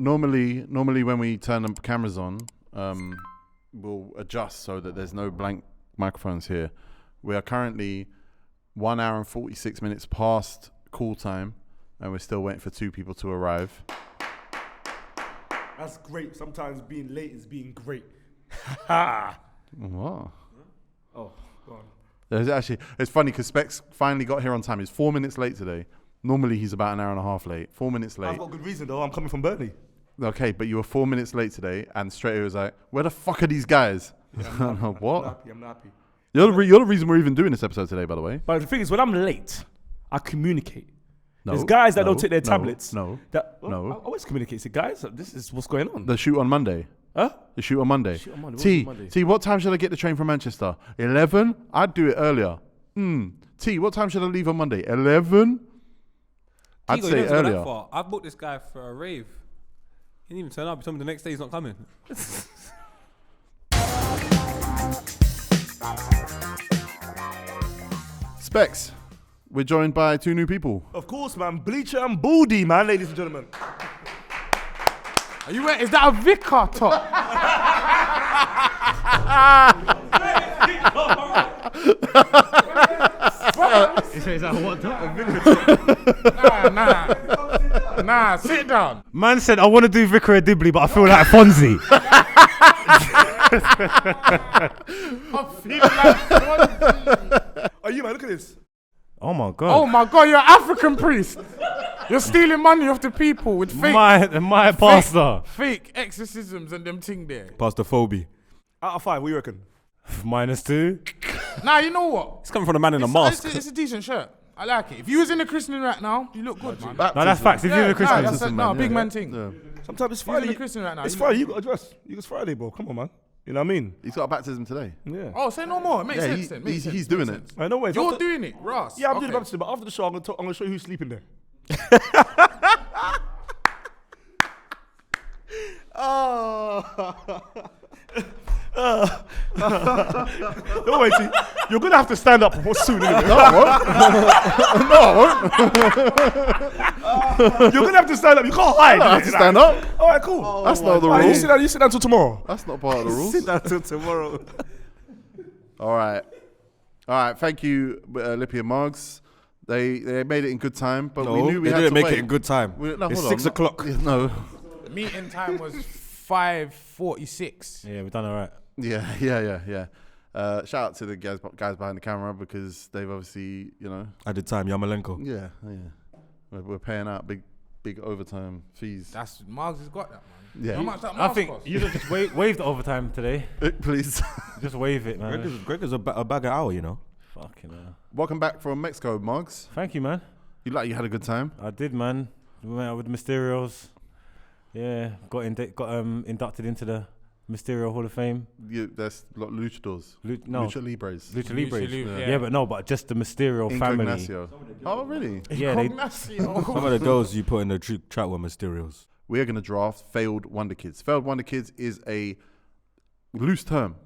normally when we turn the cameras on, we'll adjust so that there's no blank microphones here. We are currently 1 hour and 46 minutes past call time, and we're still waiting for 2 people to arrive. That's great. Sometimes being late is being great. What? Oh, go on. It's funny because Specs finally got here on time. He's 4 minutes late today. Normally he's about an hour and a half late. 4 minutes late. I've got a good reason though. I'm coming from Burnley. Okay, but you were 4 minutes late today, and straight away was like, "Where the fuck are these guys?" Yeah, What? I'm not happy. You're the reason we're even doing this episode today, by the way. But the thing is, when I'm late, I communicate. No, There's guys that don't take their tablets. No. I always communicate. Say, guys, this is what's going on. The shoot on Monday. Huh? The shoot on Monday. Shoot on Monday. T, what time should I get the train from Manchester? 11? I'd do it earlier. T, what time should I leave on Monday? 11? I'd say earlier. I booked this guy for a rave. He didn't even turn up. He told me the next day he's not coming. Specs, we're joined by 2 new people. Of course, man. Bleacher and Baldy, man, ladies and gentlemen. Are you wearing? Is that a vicar top? Is that what? Nah, sit down. Man said, I want to do Vicar of Dibley, but I feel like Fonzie. I feel like Fonzie. Are you, man? Look at this. Oh my God. Oh my God, you're an African priest. You're stealing money off the people with fake My pastor. fake exorcisms and them thing there. Pastor Phoebe. Out of 5, what do you reckon? -2. Nah, you know what? It's coming from the man in a mask. It's a decent shirt. I like it. If you was in the christening right now, you look good, man. No, that's facts. If you're the Christian. Big man thing. Yeah. Sometimes it's If you're in Friday. the christening right now. It's you Friday. look- You got to dress. It's Friday, bro. Come on, man. You know what I mean? He's got a baptism today. Yeah. Oh, say no more. It makes sense then. Makes sense. He's doing it. I know where. You're doing it, Ross. Yeah, I'm doing Okay. the baptism, but after the show, I'm gonna show you who's sleeping there. Don't wait, see. You're gonna have to stand up soon. No, You're gonna have to stand up. You can't hide. I have to stand up. All right, cool. That's not the All right, rule. you sit down till tomorrow. That's not part of the rules. Sit down till tomorrow. All right. Thank you, Lippy and Margs. They made it in good time, but we knew we had to didn't make wait. it in good time. It's 6 o'clock. No. The meeting time was 5:46. Yeah, we've done all right. Yeah. Shout out to the guys behind the camera because they've obviously, At the time, Yarmolenko. yeah. We're paying out big overtime fees. That's Margs has got that, man. Yeah. How much that I mask think cost? you just wave the overtime today. Please. Just wave it, man. Greg is a bag of hour, you know. Fucking hell. Welcome back from Mexico, Margs. Thank you, man. You had a good time? I did, man. We went out with the Mysterios. Yeah, got inducted into the Mysterio Hall of Fame. There's a lot of luchadors. Lucha Libres. Libres. Libre, Yeah, but just the Mysterio family. Incognacio. Oh, really? Yeah, they, Some of the girls you put in the chat were Mysterios. We are going to draft failed Wonderkids. Failed Wonderkids is a loose term.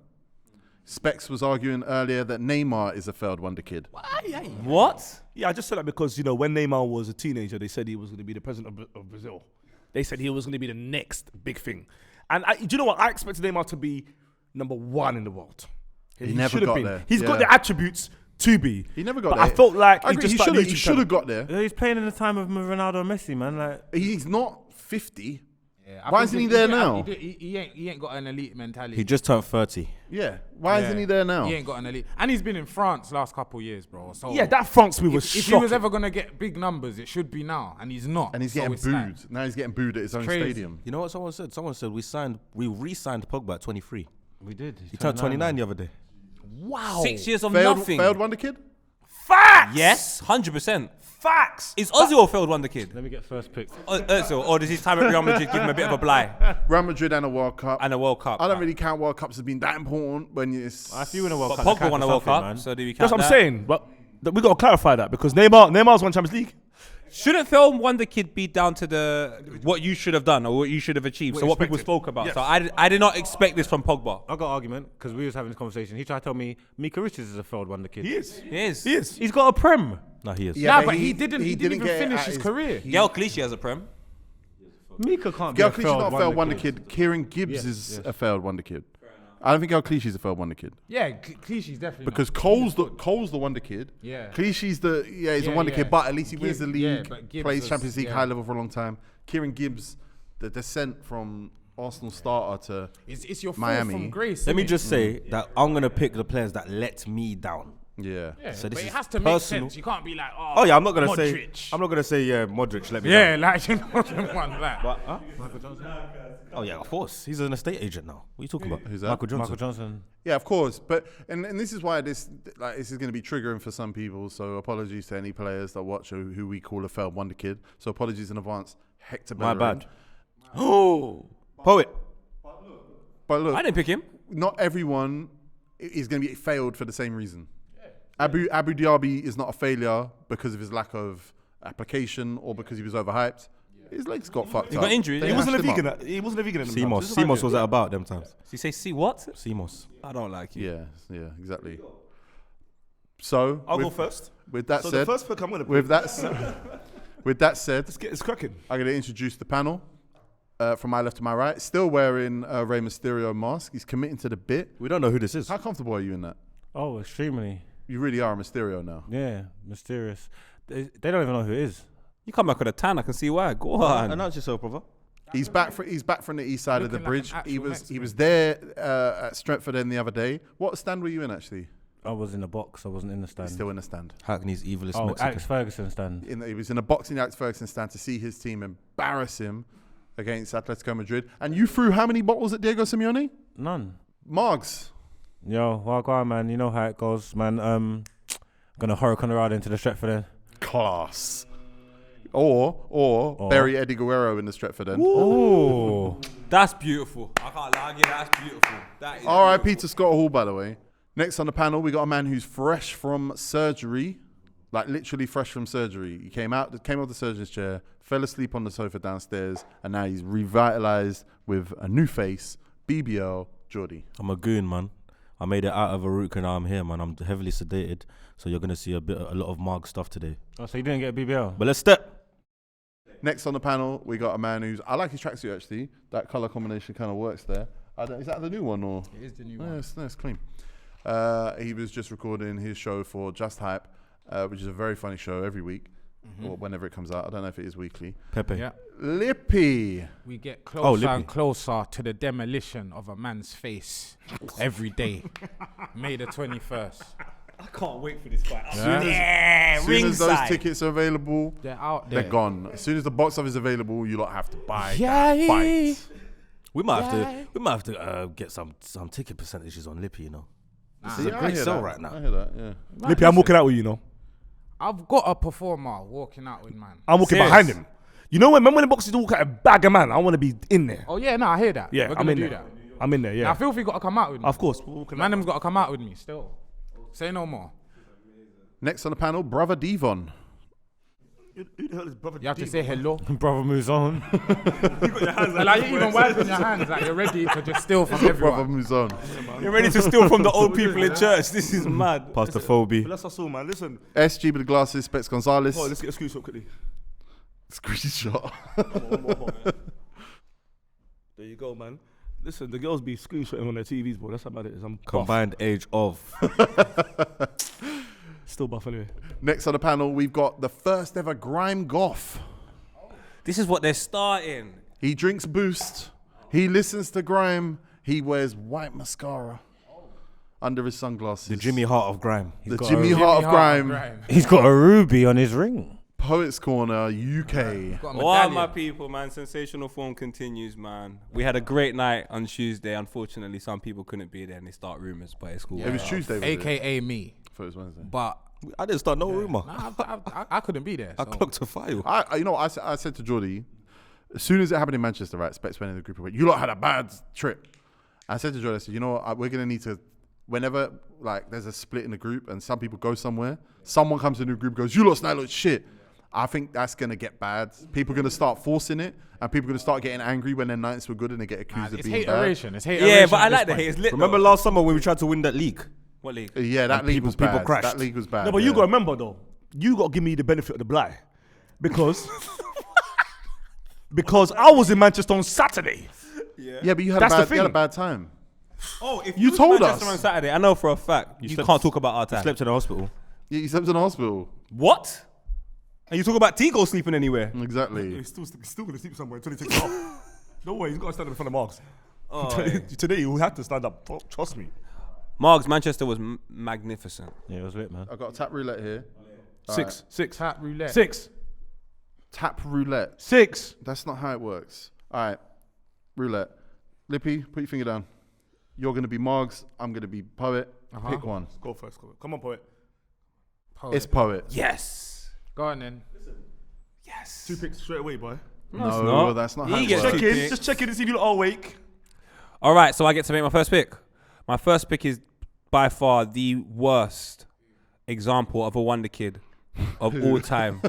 Specs was arguing earlier that Neymar is a failed Wonderkid. What? Yeah, I just said that because, when Neymar was a teenager, they said he was going to be the president of Brazil. They said he was going to be the next big thing. And do you know what? I expected Neymar to be number 1 in the world. He never should have got been. there. He's Yeah. got the attributes to be. He never got but there. I felt like I agree, he should have got there. he's playing in the time of Ronaldo and Messi, man. Like, He's not 50. Yeah, Why isn't he there now? He ain't got an elite mentality. He just turned 30. Yeah. Why isn't he there now? He ain't got an elite. And he's been in France last couple of years, bro. So Yeah, that France move was if he shocking. was ever going to get big numbers, it should be now. And he's not. And he's So getting it's like- booed. Now he's getting booed at his own Crazy. stadium. You know what someone said? Someone said we re-signed Pogba at 23. we did. He turned 29 the other day. Wow. 6 years of Failed nothing. Wonderkid? Facts. Yes, 100%. Facts. Is Ozil a failed wonder kid? Let me get first pick. Ozil, or does his time at Real Madrid give him a bit of a blight Real Madrid and a World Cup. and a World Cup? I don't really count World Cups as being that important when it's... If you win a World But Cup, Pogba won a World Cup, so do we count That's what I'm that? saying. But we got to clarify that because Neymar's won Champions League. Shouldn't failed wonder kid be down to the what you should have done or what you should have achieved? So what people spoke about. Yes. So I did not expect this from Pogba. I got an argument because we was having this conversation. He tried to tell me Mika Richards is a failed wonder kid. He is. He is. He is. He's got a prem. No, he is. Yeah, Nah, but he didn't even get it finish at his career. Gael Clichy has a prem. Mika can't Gail be a Clichy's not a failed failed wonder wonder kid. kid. Kieran Gibbs is a failed wonder kid. I don't think Gail Clichy's a failed wonder kid. Yeah, Clichy's definitely Because not. Cole's the wonder kid. Yeah. Clichy's he's a Yeah, wonder yeah. kid, but at least he wins the Gibbs- yeah, league, but Gibbs plays was- Champions League yeah. high level for a long time. Kieran Gibbs, the descent from Arsenal starter to It's your fall Miami. from grace. Let me innit? just say that I'm going to pick the players that let me down. yeah. Yeah, So this but it is has to make personal. sense. You can't be like, Oh yeah, I'm not going to say. Modric. I'm not going to say Modric. Let me Yeah, down. like you know the one like. Oh yeah, of course. He's an estate agent now. What are you talking about? Who's that? Michael Johnson. Michael Johnson. Yeah, of course. But and this is why this is going to be triggering for some people. So apologies to any players that watch who we call a failed wonder kid. So apologies in advance. Hector My Bellerin. bad. Oh, poet. But look, I didn't pick him. not everyone is going to be failed for the same reason. Abu Dhabi is not a failure because of his lack of application or because he was overhyped. His legs got fucked He up. got injuries, They yeah. He wasn't a mashed him up. vegan. He wasn't a vegan in them Simos. times. This is how Simos I was do it. at about them times. Did you say see what? Simos. I don't like you. Yeah, exactly. So I'll go with, first. with that So said, the first pick I'm going to pick. with that said, Let's get this cracking. I'm going to introduce the panel. From my left to my right, still wearing a Rey Mysterio mask. He's committing to the bit. We don't know who this is. How comfortable are you in that? Oh, extremely. You really are a Mysterio now. Yeah, mysterious. They don't even know who it is. You come back with a tan. I can see why. Go on. Announce yourself, brother. He's back from the east side of the Looking like bridge. an He actual was Mexican. there at Stretford End the other day. What stand were you in actually? I was in the box. I wasn't in the stand. He's still in the stand. Hackney's evilest Oh, Mexican. Alex Ferguson stand. He was in a boxing Alex Ferguson stand to see his team embarrass him against Atletico Madrid. And you threw how many bottles at Diego Simeone? None. Margs. Yo, well, go on, man. You know how it goes, man. Gonna hurricane ride into the Stretford End. Class. Or bury Eddie Guerrero in the Stretford End. Oh, That's beautiful. I can't lie. Yeah, that's beautiful. That is R.I.P. to Scott Hall, by the way. Next on the panel, we got a man who's fresh from surgery, like literally fresh from surgery. He came off the surgeon's chair, fell asleep on the sofa downstairs, and now he's revitalized with a new face, BBL Jordy. I'm a goon, man. I made it out of a root canal. I'm here, man. I'm heavily sedated, so you're gonna see a lot of Marg stuff today. oh, so you didn't get a BBL? But let's step. Next on the panel, we got a man who's, I like his tracksuit actually. That color combination kind of works there. Is that the new one or? It is the new No, one. it's clean. He was just recording his show for Just Hype, which is a very funny show every week, or whenever it comes out. I don't know if it is weekly. Pepe. Yeah. Lippy. We get closer Lippy. and closer to the demolition of a man's face every day. May the 21st. I can't wait for this fight. Yeah. As soon as those tickets are available, They're out there. they're gone. As soon as the box office is available, you lot have to buy Yeah. that fight. We might have to get some ticket percentages on Lippy. You know, this is a Yeah, I great hear sell that. right now. I hear that, yeah. Lippy, I'm walking out with you, know. I've got a performer walking out with man. I'm walking Serious? behind him. You know when the boxes walk out a bag of man, I want to be in there. Oh yeah, no, I hear that. Yeah, We're I'm gonna in do there. that. I'm in there, yeah. Now Filthy got to come out with me. Of course. We're walking out. Manim's got to come out with me still. Say no more. Next on the panel, Brother Devon. Who the hell is brother? You have to say hello. Brother moves on. Like you're even wiping your hands, like you're ready to just steal from Brother everyone. Muzon. You're ready to steal from the old people in church. This is mad. Pastor Phoebe. That's us all, man. Listen. SG with the glasses, Specs Gonzalez. Oh, let's get a screenshot quickly. Screenshot. There you go, man. Listen, the girls be screenshotting on their TVs, bro. That's how bad it is. I'm buff. Combined age of. Still buff anyway. Next on the panel, we've got the first ever Grime Goth. This is what they're starting. He drinks Boost. He listens to Grime. He wears white mascara under his sunglasses. The Jimmy Hart of grime. The Jimmy Hart of Grime. He's got a ruby on his ring. Poets Corner, UK. Got a All my medallion. people, man. Sensational form continues, man. We had a great night on Tuesday. Unfortunately, some people couldn't be there and they start rumors, but it's cool. It was Tuesday. Was it? AKA me. I thought it was Wednesday. But I didn't start no rumor. I couldn't be there. I So. clocked a file. I said to Jordy, as soon as it happened in Manchester, right, Specs went in the group of, you lot had a bad trip. I said to Jordy, I said, you know what, we're going to need to, whenever like there's a split in the group and some people go somewhere, someone comes to the group and goes, you lot snide look shit. I think that's going to get bad. People are going to start forcing it and people are going to start getting angry when their nights were good and they get accused of It's being bad. hateration. It's hateration. Yeah, but I at this like the point. hate. It's lit. Remember last summer when we tried to win that league? What league? Yeah, that And league people- was people bad. crashed. That league was bad. No, but you yeah. got to remember though, you got to give me the benefit of the blight. Because because I was in Manchester on Saturday. Yeah, but you had, That's the you had a thing. bad time. Oh, if You was told Manchester us. on Saturday, I know for a fact you slept- can't talk about our time. Slept in the hospital. Yeah, you slept in the hospital. What? And you talk about Tego sleeping anywhere? Exactly. He's still going to sleep somewhere until he takes it off. No way, he's got to stand in front of Margs. Oh, Today he will have to stand up. Trust me. Margs, Manchester was magnificent. Yeah, it was lit, man. I got a tap roulette here. Six. Tap roulette. 6. Tap roulette. 6. That's not how it works. All right. Roulette. Lippy, put your finger down. You're going to be Margs. I'm going to be Poet. Pick one. Go first. Come on, poet. Poet. It's Poet. Yes. Go on then. Yes. 2 picks straight away, boy. No, that's not how He it gets works. two Check in. picks. Just check in and see if you lot are awake. All right, so I get to make my first pick. My first pick is by far the worst example of a wonder kid of all time.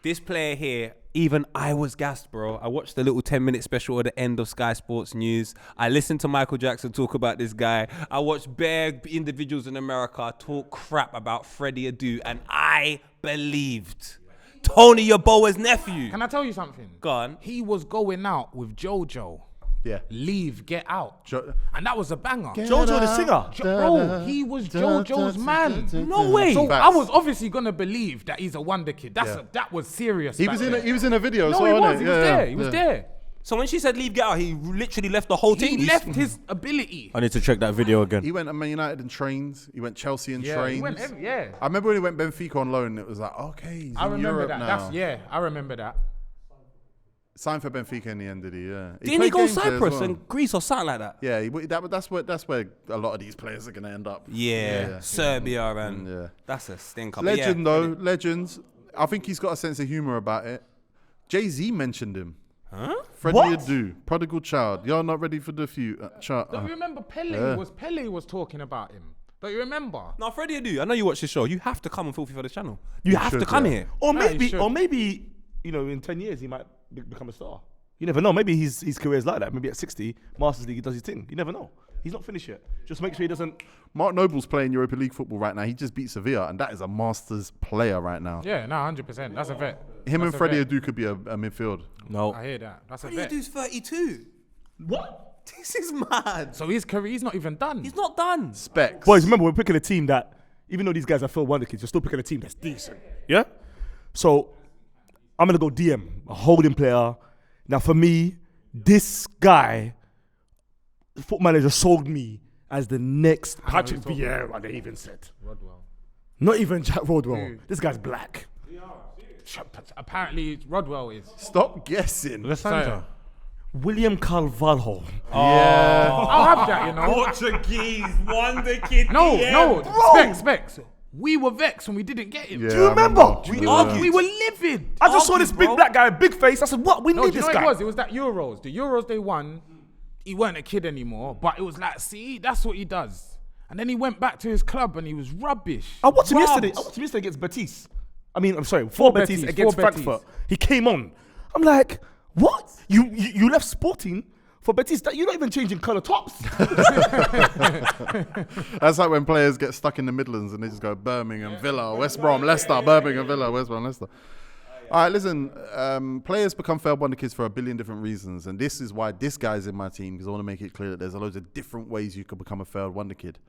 This player here, even I was gassed, bro. I watched the little 10-minute special at the end of Sky Sports News. I listened to Michael Jackson talk about this guy. I watched bare individuals in America talk crap about Freddie Adu, and I believed Tony Yeboah's nephew. Can I tell you something? Go on. He was going out with JoJo. Yeah. Leave, get out. And that was a banger. Jojo the singer. Bro, he was JoJo's man. No way. So Facts. I was obviously gonna believe that he's a wonder kid. That was serious. He back was in then. he was in a video. No, so he wasn't was. it? He was there. He was there. So when she said leave, get out, he literally left the whole team. He left his ability. I need to check that video again. He went to Man United and trains. He went Chelsea and Yeah, trains. he went yeah. I remember when he went Benfica on loan. It was like, okay, he's I in remember Europe that. now. I remember that. Signed for Benfica in the end, did he? Yeah. Didn't he played go games there as Cyprus well. and Greece or something like that? Yeah, that's where a lot of these players are gonna end up. Yeah, Serbia and Yeah. that's a stinker. Legend but yeah, though, legends. I think he's got a sense of humor about it. Jay-Z mentioned him. Huh? Freddie What? Adu, prodigal child. You're not ready for the future. Don't you remember Pele was talking about him? Don't you remember? Now Freddie Adu, I know you watch this show. You have to come on FilthyFellas channel. You have to should, come yeah. here. Or No, he maybe, should. you know, in 10 years he might become a star. You never know. Maybe his career is like that. Maybe at 60, Masters League, he does his thing. You never know. He's not finished yet. Just make sure he doesn't. Mark Noble's playing Europa League football right now. He just beat Sevilla, and that is a Masters player right now. Yeah, no, 100%. That's a vet. Him and That's a Freddie vet. Adu could be a midfield. No. I hear that. That's a Freddie vet. Adu's 32. What? This is mad. So his career's not even done. He's not done. Specs. Boys, remember, we're picking a team that, even though these guys are Phil Wonderkids, you're still picking a team that's decent. Yeah? So, I'm going to go DM, a holding player. Now, for me, this guy, the foot manager sold me as the next Patrick Vieira, they even said. Rodwell. Not even Jack Rodwell. This guy's black. Apparently, Rodwell is. Stop guessing. Lissandra. William Carvalho. Yeah. I'll have that, you know. Portuguese wonder kid. No, Specs. We were vexed when we didn't get him. Yeah, Do you I remember? Yeah. We argued. We were livid. I just saw this big black guy, big face. I said, what? We No, need do you this know guy. what it was? It was that Euros. The Euros they won, he weren't a kid anymore, but it was like, see, that's what he does. And then he went back to his club and he was rubbish. I watched him Rubbed. yesterday. I watched him yesterday against Betis. I mean, I'm sorry, for Betis Betis, against for Betis. Frankfurt. He came on. I'm like, what? You left Sporting for Betis? You're not even changing colour tops. That's like when players get stuck in the Midlands and they just go Birmingham, Villa, West Brom, Leicester, Birmingham, Villa, West Brom, Leicester. All right, listen, players become failed wonder kids for a billion different reasons. And this is why this guy's in my team, because I want to make it clear that there's a loads of different ways you could become a failed wonder kid.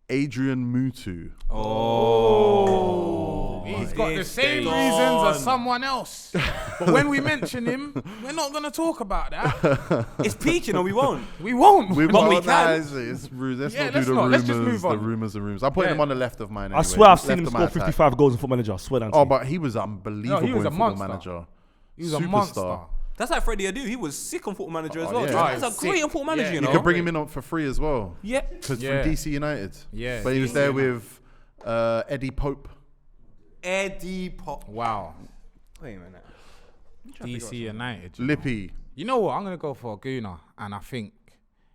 Adrian Mutu. He's got the same reasons as someone else. But when we mention him, we're not going to talk about that. It's peaking or we won't. We won't. We've But got we can. It's rude. Let's Yeah, not do let's the not. rumors. Let's just move The on. rumors. I'm putting Yeah. him on the left of mine. I Anyway. swear I've seen Left him of score my attack. 55 goals in Football Manager. I swear down to Oh, you. but he was unbelievable No, he was in a Football monster. Manager. He was a Superstar. monster. That's like Freddie Adu. He was sick on Football Manager as well. yeah. He's Oh, a great on Football Manager, Yeah. you You know. could bring him in on for free as well. Yeah. Because Yeah. from DC United. Yeah, But he was DC there United. with Eddie Pope. Eddie Pop. Wow. Wait a minute. DC United. Lippy. You know what? I'm going to go for a Gooner, and I think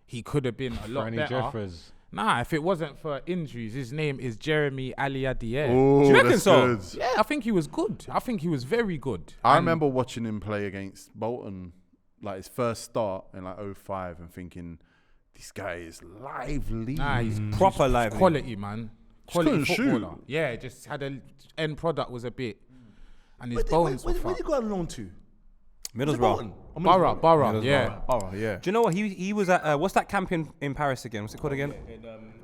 he could have been a lot Franny better. Jeffers. Nah, if it wasn't for injuries, his name is Jeremy Aliadier. Oh, Do you reckon that's so? good. Yeah, I think he was good. I think he was very good. I And remember watching him play against Bolton, like his first start in like 05, and thinking, this guy is lively. Nah, he's Proper lively. quality, man. Quality couldn't shoot. footballer. Yeah, just had a end product was a bit, and his Where bones were did fucked. you go on loan to? Middlesbrough. Borough, yeah. Borough, yeah. Do you know what? He was at, what's that camp in Paris again? What's it called again?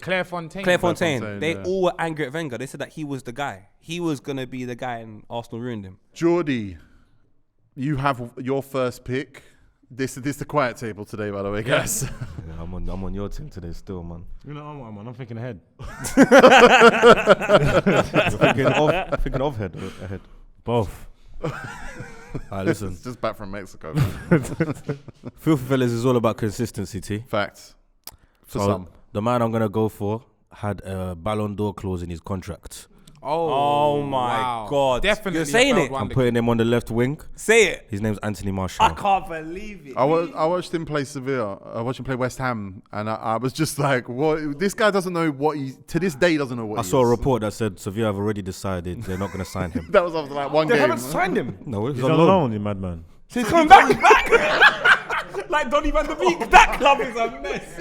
Clairefontaine. Clairefontaine. They yeah. all were angry at Wenger. They said that he was the guy. He was going to be the guy, and Arsenal ruined him. Jordy, you have your first pick. This is the quiet table today, by the way, guys. Yeah, I'm on your team today still, man. You know, I'm thinking ahead. Thinking of ahead. Both. Alright, listen. It's just back from Mexico. Filthy Fellas is all about consistency, T. Facts. For So some. the man I'm gonna go for had a Ballon d'Or clause in his contract. Oh my God. Definitely. You're saying a it? failed I'm wonder putting him on the left wing. Say it. His name's Anthony Martial. I can't believe it. I watched him play Sevilla. I watched him play West Ham, and I was just like, "What? This guy doesn't know what he to this day doesn't know what." I he saw a is. report that said Sevilla have already decided they're not going to sign him. That was after like one They game. haven't signed him. No, He's on loan, you madman. So he's coming back. Like Donny van der Beek. That club is a mess.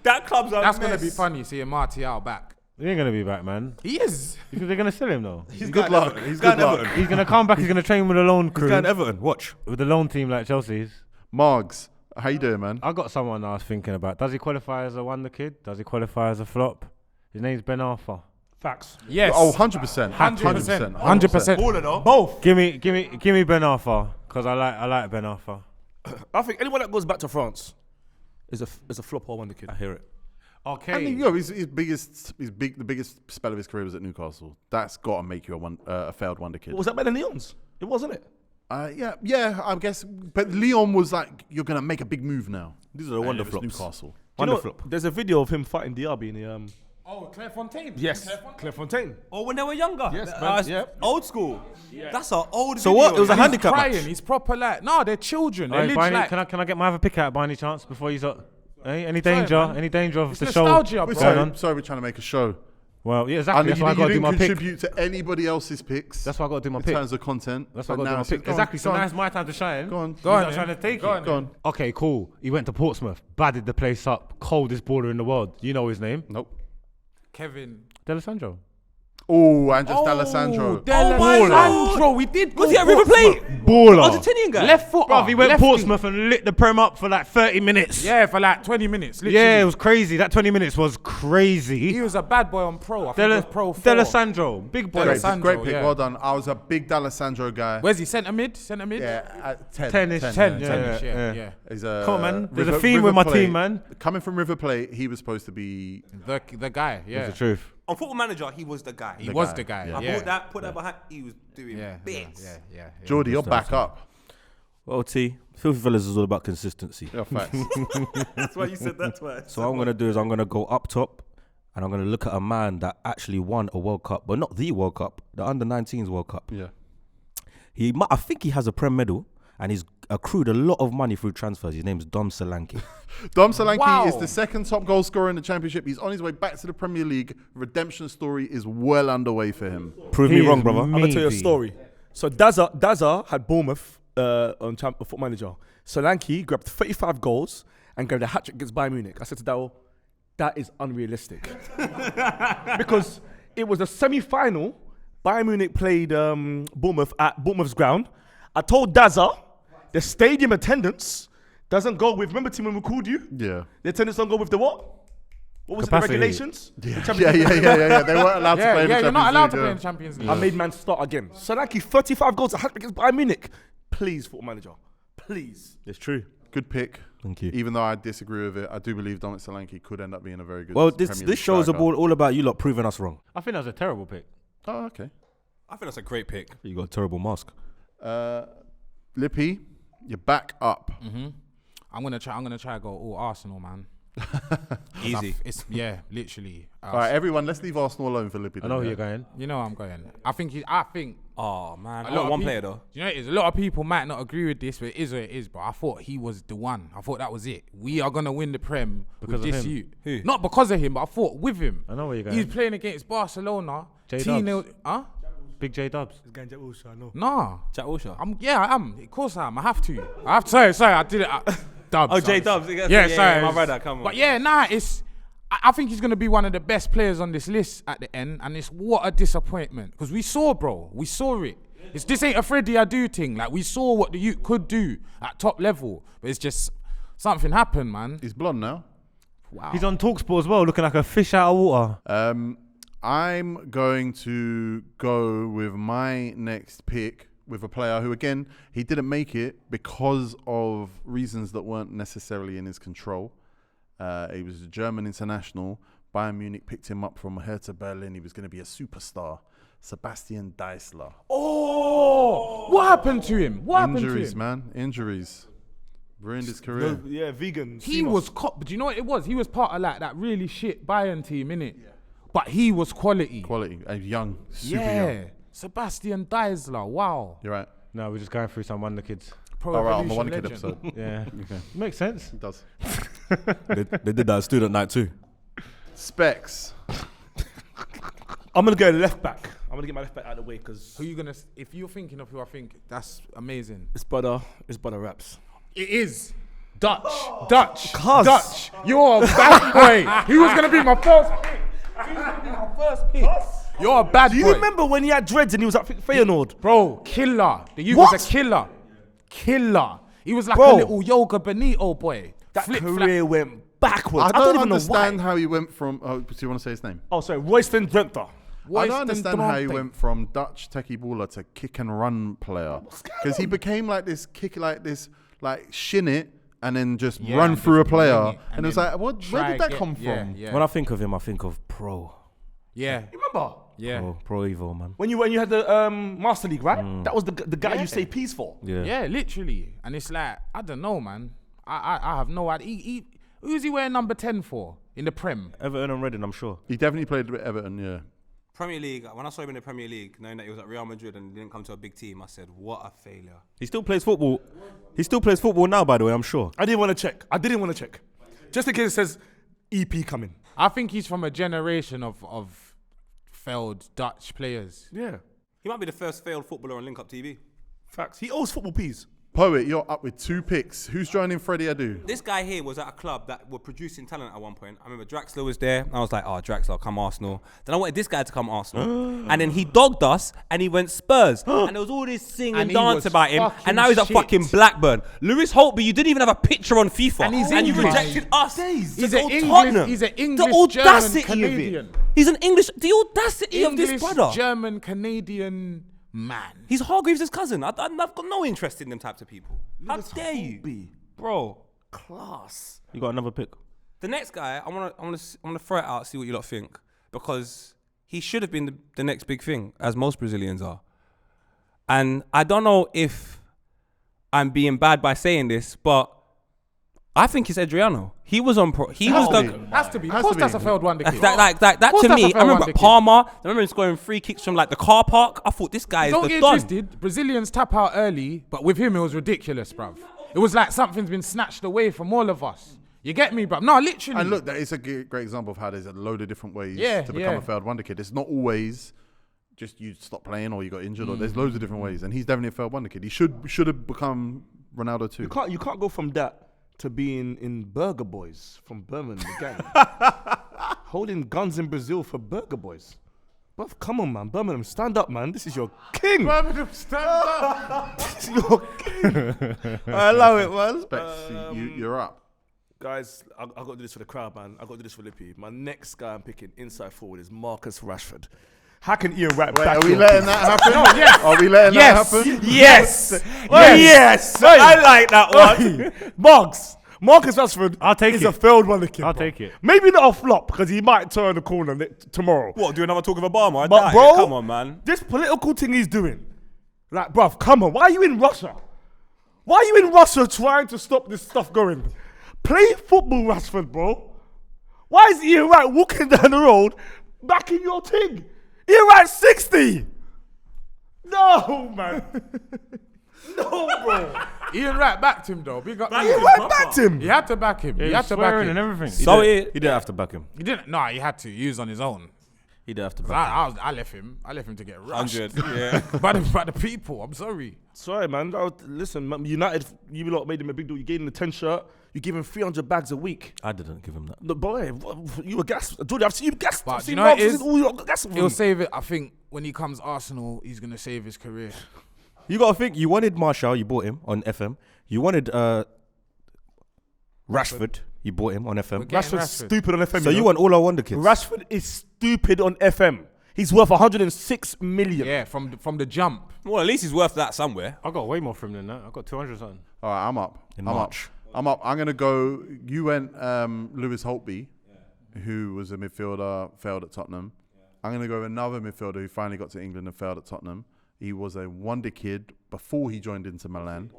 That club's a That's mess. going to be funny seeing Martial back. He ain't gonna be back, man. He is. You think they're gonna sell him though? Good luck. He's Good going luck. Everton. He's gonna come back. He's gonna train with a loan He's crew, going Everton. Watch. with a loan team like Chelsea's. Margs, how you doing, man? I got someone I was thinking about. Does he qualify as a wonder kid? Does he qualify as a flop? His name's Ben Arthur. Facts. Yes. Oh, 100%. 100%. 100%. Both. Give me Ben Arthur, cause I like Ben Arthur. I think anyone that goes back to France is a flop or wonder kid. I hear it. Okay. And the biggest spell of his career was at Newcastle. That's got to make you a failed wonder kid. Was that better than Leon's? It wasn't it? Yeah, I guess. But Leon was like, you're gonna make a big move now. These are the And wonder it was flops. Newcastle. Do you Wonder know, flop. there's a video of him fighting Diaby in the Oh, Clairefontaine. Yes, Clairefontaine. Oh, when they were younger. Yes, man. That's Yep. Old school. That's an old. So video. what? It was a And he's handicap crying. match. He's proper like, no, they're children. They're Alright, literally Barney, like, can I get my other pick out by any chance before he's up? Any Sorry, danger? man. Any danger of It's the nostalgia, show bro. going on? Sorry, we're trying to make a show. Well, yeah, And exactly. That's you why I got to do didn't my pick. contribute to anybody else's picks. That's why I got to do my in pick. terms of content. That's why I But got to do now my it's- pick. go on, Exactly. So go on. now it's my time to shine. Go on. He's Go on, not trying to then. take Go it. on, Go on. Okay, cool. He went to Portsmouth, batted the place up, coldest baller in the world. You know his name? Nope. Kevin. D'Alessandro. Oh, Andres D'Alessandro. D'Alessandro. We did. Was he at River Plate? Baller. Argentinian guy. Left foot. Bruv, he went lefty. Portsmouth and lit the Prem up for like 30 minutes. Yeah, for like 20 minutes. Literally. Yeah, it was crazy. That 20 minutes was crazy. He was a bad boy on pro. I think it was pro 4. D'Alessandro, big boy. Great, D'Alessandro, great pick. yeah. Well done. I was a big D'Alessandro guy. Where's he? Centre mid? Centre mid? Yeah, at 10. 10-ish. 10. Yeah, 10-ish, yeah. yeah. He's Come on, man. There's a theme with my team, man. Coming from River Plate, he was supposed to be. The guy, yeah. That's the truth. On Football Manager, he was the guy. He was the guy. yeah. I Yeah. put that behind. He was doing Yeah. bits. Yeah. Jordy, you're back up. Well, T, Filthy Fellas is all about consistency. Yeah, facts. That's why you said that twice. So what I'm going to do is I'm going to go up top and I'm going to look at a man that actually won a World Cup, but not the World Cup, the Under-19s World Cup. Yeah. I think he has a Prem medal and he's accrued a lot of money through transfers. His name's Dom Solanki. Dom Solanki Wow. is the second top goal scorer in the Championship. He's on his way back to the Premier League. Redemption story is well underway for him. Prove He me wrong, is brother. I'm gonna tell you a Maybe. story. So Daza had Bournemouth on Foot Manager. Solanki grabbed 35 goals and grabbed a hat trick against Bayern Munich. I said to Darryl, that is unrealistic. Because it was a semi-final. Bayern Munich played Bournemouth at Bournemouth's ground. I told Daza, the stadium attendance doesn't go with, remember team when we called you? Yeah. The attendance don't go with the what? What was Capacity. it, the regulations? Yeah. They weren't allowed to play in the You're not allowed to Champions play in League, the Champions League. I made man start again. Solanki, 35 goals, a hat trick against Bayern Munich. Please, Football Manager. Please. It's true. Good pick. Thank you. Even though I disagree with it, I do believe Dominic Solanki could end up being a very good Well, Premier this League show is striker. all about you lot proving us wrong. I think that was a terrible pick. Oh, okay. I think that's a great pick. You got a terrible mask. Lippy, you're back up. I'm gonna try to go all Arsenal, man. Easy. It's literally. All right, everyone, let's leave Arsenal alone for Lippy. I know then, who yeah? you're going. You know I'm going. I think. Oh man, A I lot got of one people- player though. You know, a lot of people might not agree with this, but it is what it is. But I thought he was the one. I thought that was it. We are gonna win the Prem Because with of this him? youth. Who? Not because of him, but I thought with him. I know where you're going. He's playing against Barcelona. J T-0 Dubs. Huh? Big J Dubs. Nah. Jack Wilshere. I am. Of course I am. I have to. Sorry, I did it. Dubs. Oh, J sorry. Dubs. Yeah, sorry. my brother. Come on. But yeah, it's. I think he's gonna be one of the best players on this list at the end, and it's what a disappointment because we saw it. This ain't a Freddie Adu thing. Like, we saw what the youth could do at top level, but it's just something happened, man. He's blonde now. Wow. He's on TalkSport as well, looking like a fish out of water. I'm going to go with my next pick with a player who, again, he didn't make it because of reasons that weren't necessarily in his control. He was a German international. Bayern Munich picked him up from Hertha Berlin. He was going to be a superstar. Sebastian Daisler. Oh, what happened to him? Injuries, man. Injuries. Ruined his career. Yeah, vegan. He was, but do you know what it was? He was part of like that really shit Bayern team, innit? Yeah. But he was quality. Quality. Young. Super young. Sebastian Daisler. Wow. You're right. No, we're just going through some Wonderkids. All right, on the Evolution Wonderkid legend. episode. Yeah. Okay. Makes sense. It does. They did that at student night too. Specs. I'm gonna go left back. I'm gonna get my left back out of the way because Who you gonna? If you're thinking of who I think, that's amazing. it's brother raps. It is Dutch. Cuz. You're a bad boy. He was gonna be my first pick. You're a bad Do you boy. remember when he had dreads and he was at Feyenoord? Bro, killer. The youth What? was a killer. Killer. He was like Bro. a little Yoga Benito boy. That Flip-flap. career went backwards. I don't even understand know why. how he went from. Oh, do you want to say his name? Oh, sorry, Royston Drenthe. I Royston don't understand how he Drenthe. went from Dutch techie baller to kick and run player. Because he became like this shin it and then just Yeah, run and through a just player. wing it And and it was then like, where try did that get- come from? Yeah. When I think of him, I think of pro. Yeah. You remember? Yeah. Pro evil, man. When you had the Master League, right? That was the guy you say peace for. Yeah. Yeah, literally. And it's like, I don't know, man. I have no idea. Who's he wearing number 10 for in the Prem? Everton and Reading, I'm sure. He definitely played with Everton, yeah. Premier League, when I saw him in the Premier League, knowing that he was at Real Madrid and didn't come to a big team, I said, what a failure. He still plays football. He still plays football now, by the way, I'm sure. I didn't want to check. Just in case it says EP coming. I think he's from a generation of failed Dutch players. Yeah. He might be the first failed footballer on Link Up TV. Facts. He owes football peas. Poet, you're up with 2 picks. Who's joining Freddie Adu? This guy here was at a club that were producing talent at one point. I remember Draxler was there. I was like, oh, Draxler, come Arsenal. Then I wanted this guy to come Arsenal. And then he dogged us and he went Spurs. And there was all this sing and And he dance was about him. fucking And now he's at shit. fucking Blackburn. Lewis Holtby, you didn't even have a picture on FIFA. And he's you English. rejected us. He's The an old English- Tottenham. he's an The English, audacity German, of it. Canadian. He's an English. The audacity of this brother. German, Canadian man. He's Hargreaves' cousin. I've got no interest in them types of people. How dare you, bro? Class. You got another pick? The next guy, I want to throw it out, see what you lot think, because he should have been the next big thing, as most Brazilians are. And I don't know if I'm being bad by saying this, but I think it's Adriano. He was on pro. He was the. Has to be. Of Has course, to that's be. a failed Wonder Kid. That course to that's a me, I failed remember Wonder Kid. Palmer. I remember him scoring free kicks from like the car park. I thought this guy is Don't the get don. twisted. Brazilians tap out early, but with him it was ridiculous, bruv. It was like something's been snatched away from all of us. You get me, bruv? No, literally. And look, that is a great example of how there's a load of different ways Yeah, to become yeah. a failed wonder kid. It's not always just you stop playing or you got injured. Or there's loads of different ways, and he's definitely a failed wonder kid. He should have become Ronaldo too. You can't go from that to being in Burger Boys from Birmingham again. Holding guns in Brazil for Burger Boys. Bruv, come on, man. Birmingham, stand up, man. This is your king. Birmingham, stand up. This is your king. I love it, man. Specs, you're up. Guys, I got to do this for the crowd, man. I got to do this for Lippy. My next guy I'm picking inside forward is Marcus Rashford. How can Ian Wright Wait, back are we your- letting that happen? yes. Are we letting Yes. that happen? Yes. Yes. I like that one. Marks. Marcus Rashford I'll take is it. a failed wonder kid. I'll bro. take it. Maybe not a flop because he might turn the corner tomorrow. What? Do another talk of Obama? I But doubt it. bro, Come on, man. this political thing he's doing, like, bruv, come on. Why are you in Russia? Why are you in Russia trying to stop this stuff going? Play football, Rashford, bro. Why is Ian Wright walking down the road backing your thing? Ian Wright's 60. No, man. No, bro. Ian Wright backed him though. Big up. Ian Ian. Wright backed him. He had to back him. Yeah, he he had was to back swearing him. and everything. So He didn't have to back him. He didn't. No, he had to. He was on his own. He didn't have to 'Cause back. I left him. I left him to get rushed 100. Yeah. by the people. I'm sorry. Sorry, man. Listen, man, United, you lot made him a big deal. You gave him the 10 shirt. You give him 300 bags a week. I didn't give him that. The boy, you were gassed. Jordy, I've seen you gassed. But I've do seen you know what Margs, it I've is? seen all you lot gassed. He'll save it. I think when he comes Arsenal, he's gonna save his career. You got to think, you wanted Marshall, you bought him on FM. You wanted Rashford, you bought him on FM. Getting Rashford's stupid on FM. So you want all our wonder kids? Rashford is stupid on FM. He's worth 106 million. Yeah, from the jump. Well, at least he's worth that somewhere. I got way more from him than that. I got 200 something. All right, I'm up. In I'm March. up. I'm up. I'm gonna go. You went Lewis Holtby, who was a midfielder, failed at Tottenham. I'm gonna go with another midfielder who finally got to England and failed at Tottenham. He was a wonder kid before he joined Inter Milan.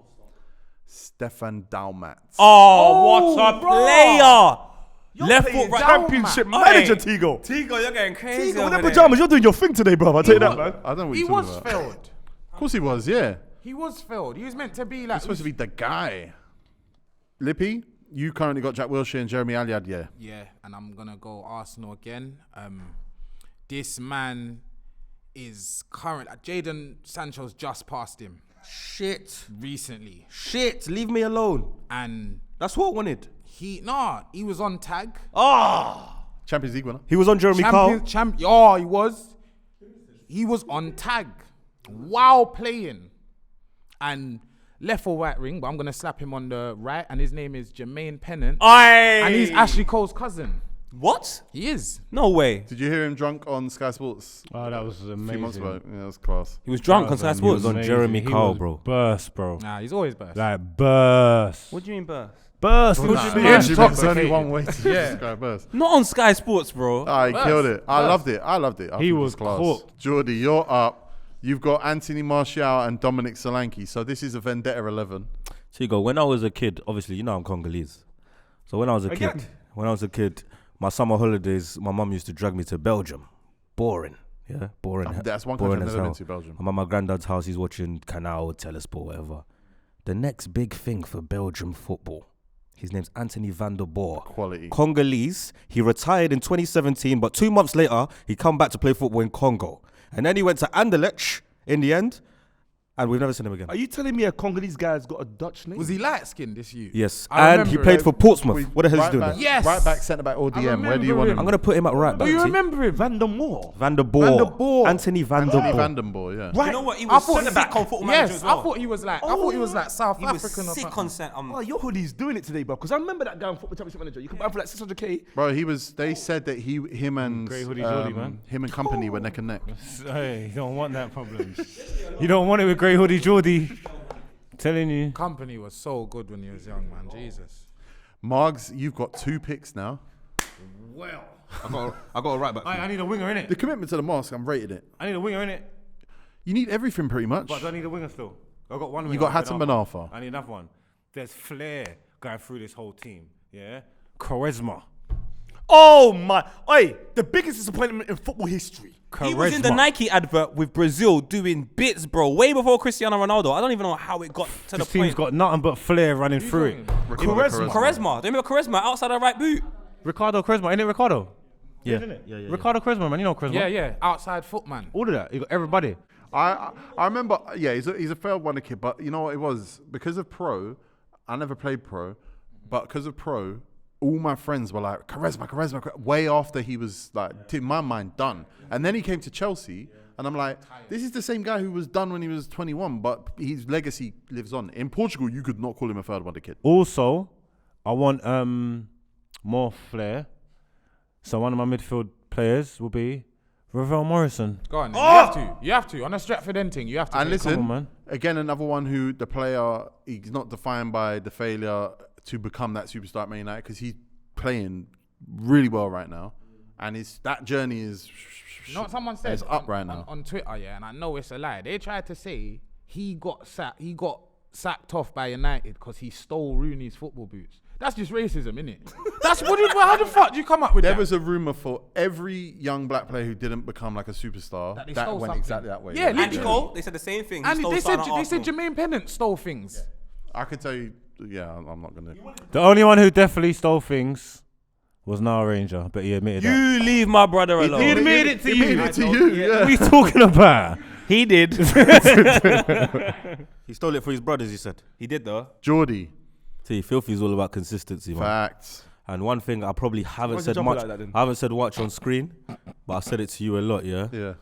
Stefan Dalmat. Oh, what a player! Left Playing foot, right. Championship Dalmat. manager, Hey. Tego. Tigo, you're getting crazy. Tego, with over them there. pajamas, you're doing your thing today, bro. I'll tell you that, man. I don't know what He you're was talking about. failed. Of course he was. Yeah. He was failed. He was meant to be like. He's supposed to be the guy. Lippy, you currently got Jack Wilshere and Jeremy Aliad. Yeah. Yeah, and I'm gonna go Arsenal again. This man is current. Jadon Sancho's just passed him Shit. recently, Shit. Leave me alone. and That's what I wanted. he was on tag. Champions League winner. He was on Jeremy Kyle. He was on tag while playing, and left or right wing. But I'm gonna slap him on the right, and his name is Jermaine Pennant, and he's Ashley Cole's cousin. What? He is. No way. Did you hear him drunk on Sky Sports Oh, that was a few amazing. months ago? Yeah, that was class. He was drunk on Sky He was Sports. on Jeremy He Kyle, was bro. Burst, bro. Nah, he's always best. Like, burst. What do you mean, burst? Burst. Nah, What do you mean? actually, there's only Intoxicated. one way to do Sky Burst. Not on Sky Sports, bro. He killed it. I loved it. I think He it was class. cooked. Jordy, you're up. You've got Anthony Martial and Dominic Solanki. So this is a Vendetta 11. So you go, when I was a kid, obviously, you know I'm Congolese. So when I was a kid, my summer holidays, my mum used to drag me to Belgium. Boring. Yeah, boring. That's one boring country I've as never hell. been to, Belgium. I'm at my granddad's house, he's watching Canal, Telesport, whatever. The next big thing for Belgium football, his name's Anthony van der Boer. Quality. Congolese. He retired in 2017, but 2 months later, he come back to play football in Congo. And then he went to Anderlecht in the end, and we've never seen him again. Are you telling me a Congolese guy's got a Dutch name? Was he light skinned this year? Yes, I and he remember played it. for Portsmouth. What the hell is he doing back, there? Yes. Right back, centre back, or DM. Where do you want him? I'm going to put him at right back. Do you T. remember him? Van der Moor. Van der Boer. Van der Boer. Anthony Van der Anthony Boer. Van den Boer, yeah. Right. You know what? He I was thought sick on Football Manager as well. I thought he was like South He was African or sick something. on set. Oh, your hoodie's doing it today, bro. Because I remember that guy on Football Championship Manager. You can buy him for like 600k. Bro, he was. They said that him and Grey hoodie Jordy, man. him and company were neck and neck. Hey, you don't want that problem. You don't want it with Grey Hoodie Jordy. Telling you. Company was so good when he was young, man. Jesus. Margs, you've got 2 picks now. I got a right back. I need a winger in The it. commitment to the mosque, I'm rated it. I need a winger in it. You need everything pretty much. But do I need a winger still? I got one winger. You got Hatem Ben Arfa. I need another one. There's flair going through this whole team. Yeah. Charisma. Oh my! Oi, the biggest disappointment in football history. He was in the Nike advert with Brazil doing bits, bro, way before Cristiano Ronaldo. I don't even know how it got to the This team's point. got nothing but flair running through it. Charisma. Do you remember Charisma outside the right boot? Ricardo Charisma, ain't it Ricardo? Yeah. Isn't it? Yeah. Ricardo Charisma, man. You know Charisma. Yeah. Outside footman. All of that. You got everybody. I remember, yeah, he's a failed wonder kid, but you know what it was? Because of pro, I never played pro, but because of pro, all my friends were like, charisma, way after he was, like, to my mind, done. And then he came to Chelsea, and I'm like, this is the same guy who was done when he was 21, but his legacy lives on. In Portugal, you could not call him a third wonder kid. Also, I want more flair. So one of my midfield players will be Ravel Morrison. Go on. You have to. On a Stratford End thing, you have to. And take- Come listen, on, man. again, another one who the player, he's not defined by the failure to become that superstar at Man United because he's playing really well right now. And that journey is... You know what someone said? It's up right now. On Twitter, yeah, and I know it's a lie. They tried to say he got sacked off by United because he stole Rooney's football boots. That's just racism, innit? That's how the fuck do you come up with There that? was a rumor for every young black player who didn't become like a superstar That they that stole went something. exactly that way. Yeah, Andy literally. Cole, they said the same thing. He And stole they something at said Arsenal. Jermaine Pennant stole things. I could tell you, yeah, I'm not going to. The only one who definitely stole things was now a Ranger, but he admitted that. You leave my brother alone. He admitted it to you. Admitted it to you, yeah. What are you talking about? He did. He stole it for his brothers, he said. He did though. Jordy. See, Filthy's all about consistency, man. Facts. And one thing I probably haven't Why'd you said jump much. like that then? I haven't said much on screen, but I said it to you a lot, yeah? Yeah.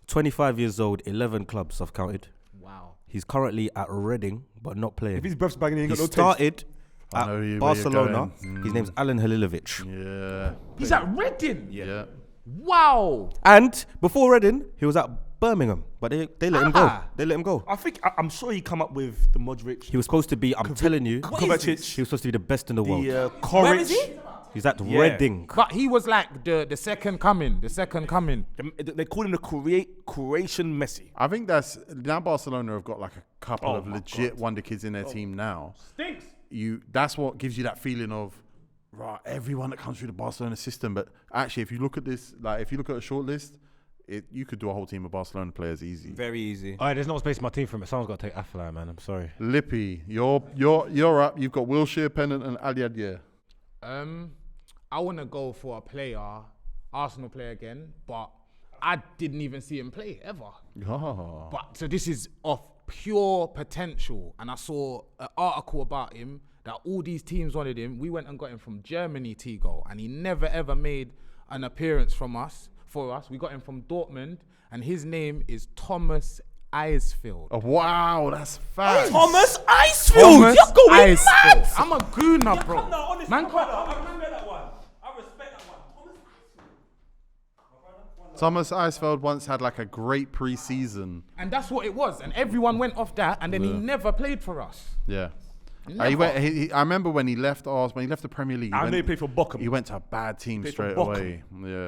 25 years old, 11 clubs I've counted. Wow. He's currently at Reading, but not playing. If his breath's bagging, he ain't He got no taste. started I at know where you're Barcelona. going. His name's Alan Halilovic. Yeah. He's at Reading. Yeah. Wow. And before Reading, he was at Birmingham, but they let him go. Ah. They let him go. I'm sure he come up with the Modric, He was supposed to be, I'm telling you, Kovacic, he was supposed to be the best in the world. the Where is Coric. he? He's at Yeah. Reading. But he was like the second coming. The second coming. They call him the Croatian Messi. I think that's now Barcelona have got like a couple Oh of my legit wonder kids in their team now. Stinks. That's what gives you that feeling of right, everyone that comes through the Barcelona system. But actually, if you look at this, like if you look at a short list, you could do a whole team of Barcelona players easy. Very easy. All right, there's no space in my team for him. Someone's got to take Afellay, man. I'm sorry. Lippy, you're up. You've got Wilshere, Pennant, and Aliadier. I want to go for a player, Arsenal player again, but I didn't even see him play ever. Oh. But so this is of pure potential, and I saw an article about him that all these teams wanted him. We went and got him from Germany, Tego, and he never ever made an appearance for us. We got him from Dortmund, and his name is Thomas Eisfeld. Oh, wow, that's fast. Thomas Icefield. You're going mad. I'm a gooner, bro. Man, I remember that one. I respect that one. Thomas Eisfeld once had like a great pre-season. and that's what it was, and everyone went off that, and then he never played for us. Yeah. Never. I remember when he left Arsenal, when he left the Premier League. I know he played for Bochum. He went to a bad team Played for straight Bochum. away. Yeah.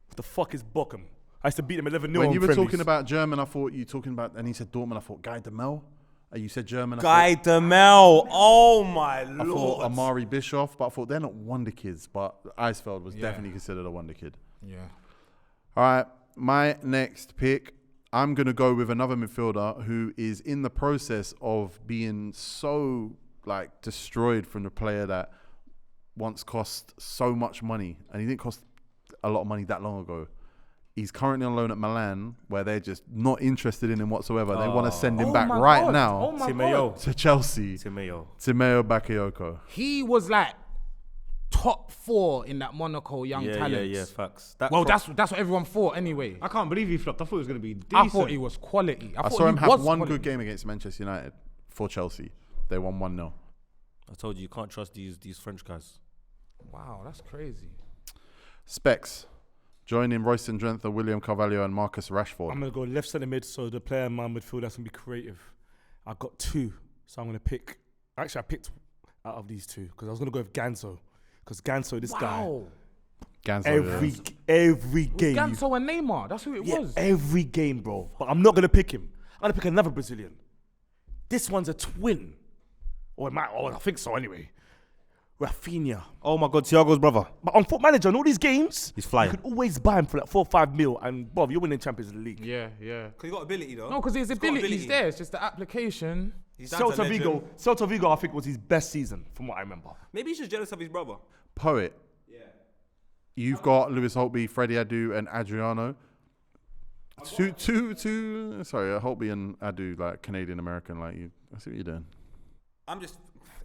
What the fuck is Bochum? I used to beat them 11-0 When on you were friendlies. talking about German, I thought you talking about, and he said Dortmund, I thought Guy Demel. You said German. Guy Demel. Oh my I thought lord. Amari Bischoff, but I thought they're not wonder kids. But Eisfeld was definitely considered a wonder kid. Yeah. All right, my next pick, I'm going to go with another midfielder who is in the process of being so like destroyed from the player that once cost so much money, and he didn't cost a lot of money that long ago. He's currently on loan at Milan, where they're just not interested in him whatsoever. They want to send him back right now Oh my Timeo. God. to Chelsea. Timeo. Timeo Bakayoko. He was like top 4 in that Monaco young talents. Yeah, facts. That Well, crop- that's what everyone thought anyway. I can't believe he flopped. I thought he was going to be decent. I thought he was quality. I thought saw him he have was one quality. good game against Manchester United for Chelsea. They won 1-0. I told you, you can't trust these French guys. Wow, that's crazy. Specs. Joining Royston Drenthe, William Carvalho, and Marcus Rashford. I'm going to go left centre mid, so the player in my midfield that's going to be creative. I've got 2, so I'm going to pick. Actually, I picked out of these 2 because I was going to go with Ganso. Because Ganso, this guy, Wow. Ganso, every Was game. Ganso and Neymar, that's who it Yeah, was. every game, bro. But I'm not going to pick him. I'm going to pick another Brazilian. This one's a twin. Or it might, I think so anyway. Rafinha. Oh my God, Thiago's brother. But on Foot Manager, in all these games, He's flying. you could always buy him for like 4 or 5 mil. And, bro, you're winning Champions League. Yeah. Cause he got ability though. No, because his He's got ability's there. It's just the application. He's down to legend. Celta Vigo, I think, was his best season, from what I remember. Maybe he's just jealous of his brother. Poet. Yeah. You've got Lewis Holtby, Freddie Adu, and Adriano. Sorry, Holtby and Adu, like Canadian American, like you. I see what you're doing.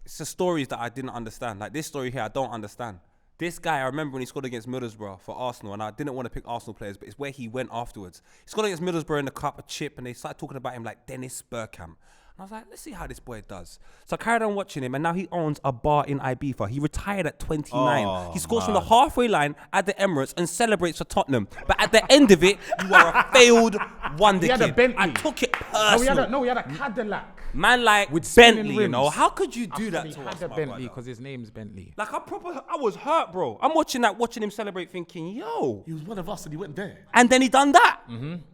It's the stories that I didn't understand. Like this story here, I don't understand. This guy, I remember when he scored against Middlesbrough for Arsenal, and I didn't want to pick Arsenal players, but it's where he went afterwards. He scored against Middlesbrough in the cup, a chip, and they started talking about him like Dennis Bergkamp. And I was like, let's see how this boy does. So I carried on watching him, and now he owns a bar in Ibiza. He retired at 29. Oh, he scores from the halfway line at the Emirates and celebrates for Tottenham. But at the end of it, you are a failed wonder He had kid. a Bentley. I took it personal. He had a Cadillac. Man, like With spinning Bentley, you rims. know. How could you do that He to had us, a my Bentley brother? because his name's Bentley. Like I was hurt, bro. I'm watching him celebrate, thinking, yo. He was one of us and he went there. And then he done that.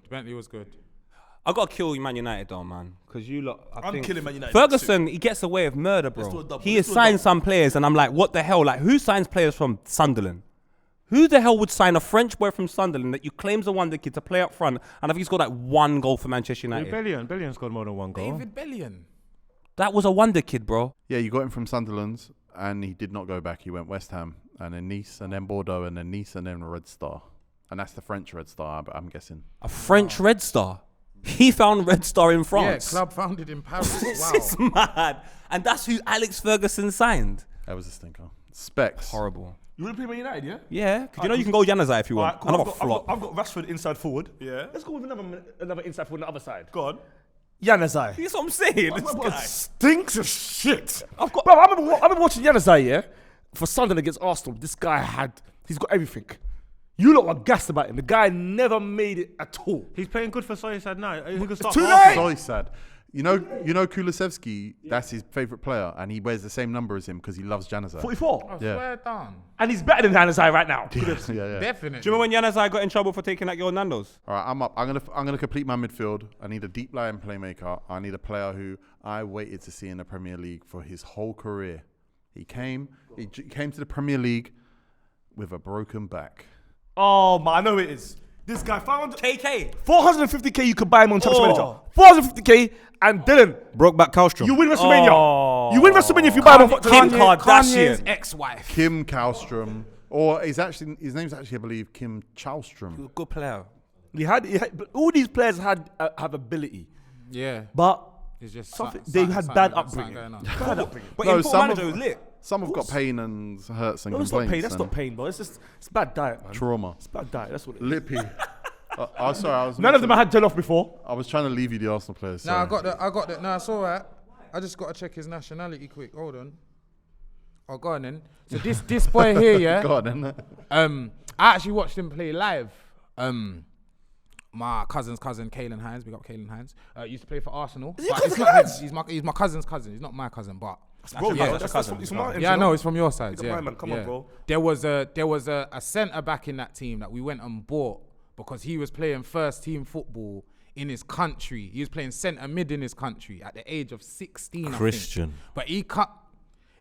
Bentley was good. I gotta kill Man United though, man, because you lot. I I'm think killing Man United Ferguson, he gets away with murder, Let's do bro. a double. He Let's has do a signed double. some players, and I'm like, what the hell? Like, who signs players from Sunderland? Who the hell would sign a French boy from Sunderland that you claims a wonder kid to play up front, and I think he's got like 1 goal for Manchester United? Bellion scored more than 1 goal. David Bellion. That was a wonder kid, bro. Yeah, you got him from Sunderland. and he did not go back. He went West Ham, and then Nice, and then Bordeaux, and then Nice, and then Red Star. And that's the French Red Star, I'm guessing. A French Red Star. He found Red Star in France. Yeah, club founded in Paris. This Wow. is mad. And that's who Alex Ferguson signed. That was a stinker. Specs. Horrible. You want to play Man United, yeah? Yeah. 'Cause you know you can go Januzaj if you want. Alright, cool. Another flop. I've got Rashford inside forward. Yeah. Let's go with another inside forward on the other side. Go on. Januzaj. That's what I'm saying. This Bro, guy. stinks of shit. Bro, I remember watching Januzaj, yeah? For Sunderland against Arsenal. This guy he's got everything. You lot were gassed about him. The guy never made it at all. He's playing good for Soysad now. He could start Too for late. Arsenal. So sad. You know Kulusevski, that's his favourite player, and he wears the same number as him because he loves Januzaj. 44. I Yeah. swear down. And he's better than Januzaj right now. Yeah. Definitely. Do you remember when Januzaj got in trouble for taking that girl Nando's? All right, I'm up. I'm gonna complete my midfield. I need a deep lying playmaker. I need a player who I waited to see in the Premier League for his whole career. He came to the Premier League with a broken back. Oh, man, I know it is. This guy, KK. 450k, you could buy him on Champions Manager. 450k, and Dylan, Broke back Kallstrom. you win WrestleMania. Oh. You win WrestleMania if you buy him on Kim Kardashian. Kanye's ex-wife. Kim Kallstrom, or his name's actually I believe Kim Chalstrom. Good player. He had, but all these players have ability, Yeah. but It's just they had bad something upbringing. going on. Bad upbringing. But No, in some manager of- was lit. Some have got pain and hurts and No, it's not complaints. pain. That's and not pain, bro. It's bad diet, man. trauma. It's bad diet. That's what it is. Lippy. Sorry, None of them had gel off before. I was trying to leave you the Arsenal players. No, I sorry. got that. No, it's all right. I just got to check his nationality quick. Hold on. Oh, go on then. So this boy here, yeah. Go on, then. I actually watched him play live. My cousin, Kalen Hines, big up Kalen Hines, used to play for Arsenal. But it's not him. He's my cousin's cousin. He's not my cousin, but Bro, Yeah, that's cousin. it's my yeah, I know it's from your side. Big up Yeah, my man, come on, yeah. bro. There was a centre back in that team that we went and bought because he was playing first team football in his country. He was playing centre mid in his country at the age of 16. Christian. I think. But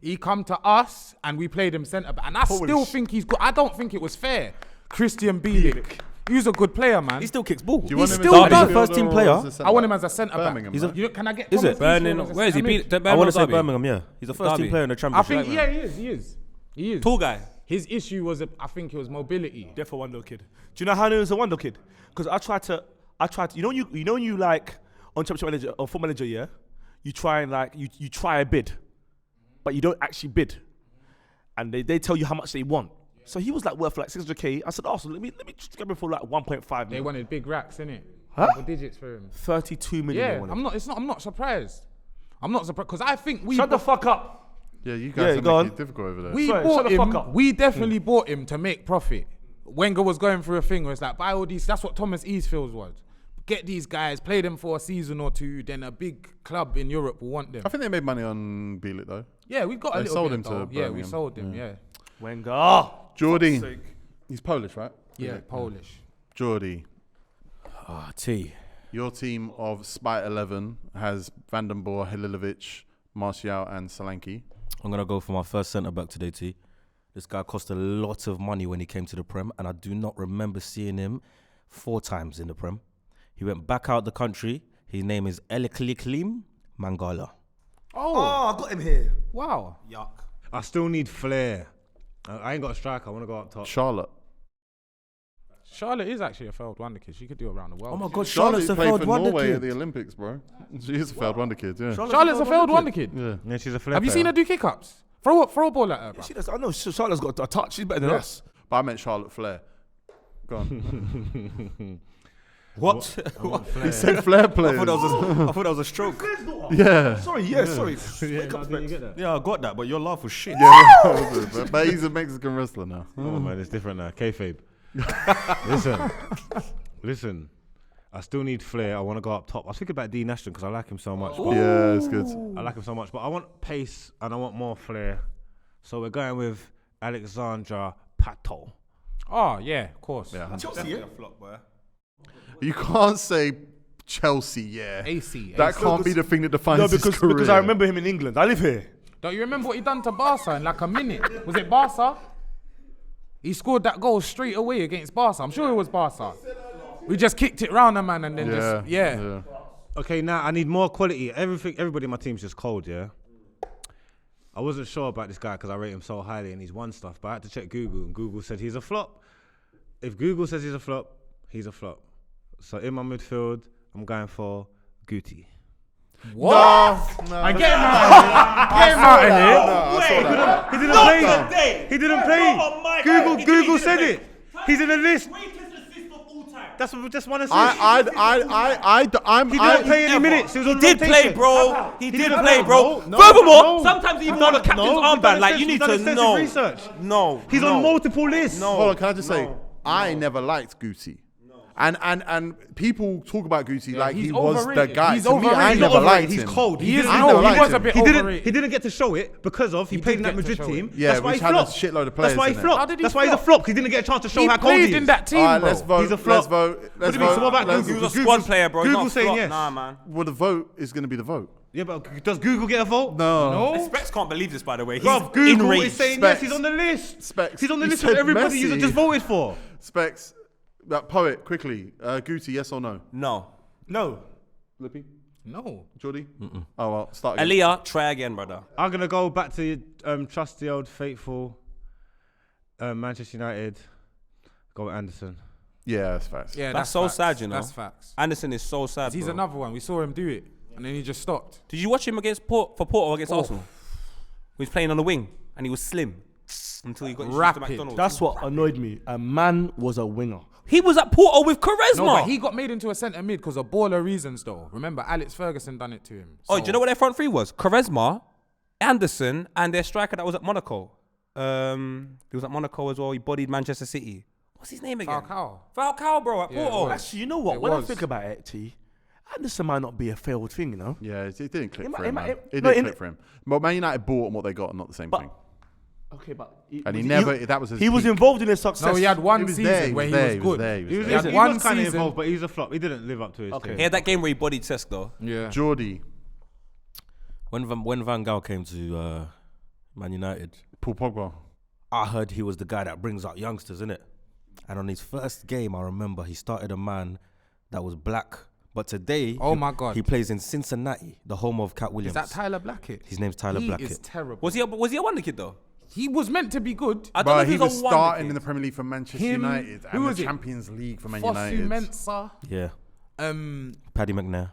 he come to us and we played him centre back, and I still think he's good. I don't think it was fair. Christian Bielik. He was a good player, man. He still kicks ball. Do you want him still as a does. midfielder First team or player. as a centre I want back? him as a centre back. Birmingham, He's a- right? You know, can I get Is it? Thomas Burning. Eastwood as a Where is he? centre mid? Beat, I want to say Derby. Birmingham, yeah. He's a first Derby. team player in the I championship. think he is. Tall guy. His issue was, I think it was mobility. They're for Wonder Kid. Do you know how I knew it was a Wonder Kid? Because I tried to, you know you like on Championship Manager or Football Manager, yeah. You try and like you try a bid, but you don't actually bid, and they tell you how much they want. So he was like worth like 600k. I said, oh, so let me just get him for like 1.5. They wanted big racks, innit? Huh? Double digits for him. 32 million. they Yeah, wanted. I'm not surprised. I'm not surprised because I think we Shut the fuck up. Yeah, you Yeah, guys go are on. making it difficult over there. we Sorry, bought shut the fuck him. up. We definitely bought him to make profit. Wenger was going through a thing where it's like buy all these. That's what Thomas Eastfields was. Get these guys, play them for a season or two, then a big club in Europe will want them. I think they made money on Bielik though. Yeah, we got a They little sold bit him to though. Yeah, we Birmingham. sold him. Yeah, Wenger. Jordy. Fuck's sake. He's Polish, right? yeah, Polish. Jordy. Ah, T. Your team of Spite 11 has Vandenborg, Halilovic, Martial, and Solanki. I'm going to go for my first centre back today, T. This guy cost a lot of money when he came to the Prem, and I do not remember seeing him 4 times in the Prem. He went back out the country. His name is Elikliklim Mangala. Oh, I got him here. Wow. Yuck. I still need flair. I ain't got a striker. I want to go up top. Charlotte. Charlotte is actually a failed wonder kid. She could do it around the world. Oh my God, Charlotte Charlotte's a played failed for wonder Norway at kid. the Olympics, bro. She is a failed wonder kid, yeah. Charlotte's a failed wonder kid. Yeah. Yeah, she's a flair Have you player. seen her do kick-ups? Throw a ball at her, bro. She does. I know Charlotte's got a touch. She's better than us. But I meant Charlotte Flair. Go on. What? He said Flair I players. thought that was a stroke. Yeah. Sorry, sorry. Yeah, no, did you get that? Yeah, I got that, but your laugh was shit. Yeah. But he's a Mexican wrestler now. Oh man, it's different now. Kayfabe. Listen. I still need flair. I want to go up top. I was thinking about D Nashton because I like him so much. But Yeah, it's good. I like him so much, but I want pace and I want more flair. So we're going with Alexandra Pato. Oh, yeah, of course. Yeah. Chelsea, yeah? You can't say Chelsea, yeah. AC. That can't be the thing that defines No, his career. because I remember him in England. I live here. Don't you remember what he done to Barca in like a minute? Was it Barca? He scored that goal straight away against Barca. I'm sure it was Barca. We just kicked it round the man and then just, Okay, now I need more quality. Everybody in my team's just cold, yeah? I wasn't sure about this guy because I rate him so highly and he's won stuff, but I had to check Google and Google said he's a flop. If Google says he's a flop, he's a flop. So in my midfield, I'm going for Guti. What? No. I get him out of here. He didn't play. He didn't play. Google said it. He's in the list. That's just one assist. He didn't play any minutes. He did play, bro. He did play, bro. Furthermore, sometimes even on the captain's armband, like you need to know. No, he's on multiple lists. Hold on, can I just say, I never liked Guti. And people talk about Guti like he was overrated. the guy. He's To me, I overrated. never liked him. He's cold. He was a bit He overrated. didn't get to show it because of he played in that did get to Madrid show team. Yeah, that's why which he had a flopped. shitload of players That's why he in it. flopped. How did he That's why he's a flop? flop. He didn't get a chance to show He how cold he played is. in that team, All right, bro. let's vote. He's a flop. Let's vote. What Let's do you mean? So what vote. about Let's- He was a Google? squad player, bro. He's Google not saying flop. yes. Nah, man. Well, the vote is going to be the vote. Yeah, but does Google get a vote? No. Specs can't believe this, by the way. He's Bro, Google is enraged. saying Specs. yes. He's on the list. Specs. He's on the You list of said everybody you Messi. just voted for. Specs. That poet, quickly. Guti, yes or no? No. No. Lippy? No. Jordy? Oh, well, start again. Aaliyah, try again, brother. I'm gonna go back to trusty old faithful Manchester United. Go with Anderson. Yeah, that's facts. Yeah, That's so facts. sad, you know. That's facts. Anderson is so sad. He's bro. another one. We saw him do it, and then he just stopped. Did you watch him against Porto or against Arsenal? He was playing on the wing and he was slim until he got introduced to Rapid. McDonald's. That's what annoyed me. A man was a winger. He was at Porto with charisma. No, but he got made into a centre mid because of baller reasons, though. Remember, Alex Ferguson done it to him. Oh, do you know what their front three was? Charisma, Anderson, and their striker that was at Monaco. He was at Monaco as well. He bodied Manchester City. What's his name again? Falcao, bro, at Yeah, Porto. it was. Actually, you know what? It When I was. think about it, T, Anderson might not be a failed thing, you know. Yeah, it didn't click It for might- him, it man. might- It no, didn't in- click for him. But Man United bought and what they got are not the same But thing. okay, but And he never, that was his he was peak. involved in his success. No, he had one He was season there, where he there, was he was good. there, he was He was, there. had he one was kind of season. involved, but he's a flop. He didn't live up to his Okay. He had that game where he bodied Cesc though. Yeah. Geordie, When Van Gaal came to Man United, Paul Pogba. I heard he was the guy that brings out youngsters, innit? And on his first game, I remember he started a man that was black. But today, Oh my God. he plays in Cincinnati, the home of Cat Is Williams. that Tyler Blackett? His name's Tyler He Blackett. is terrible. Was he a Wonderkid though? He was meant to be good. I don't know But if he he was a starting Wonderkid. in the Premier League for Manchester Him- United who and was the it? Champions League for Man Fosu United. Mensah. Yeah. Oh, Paddy McNair.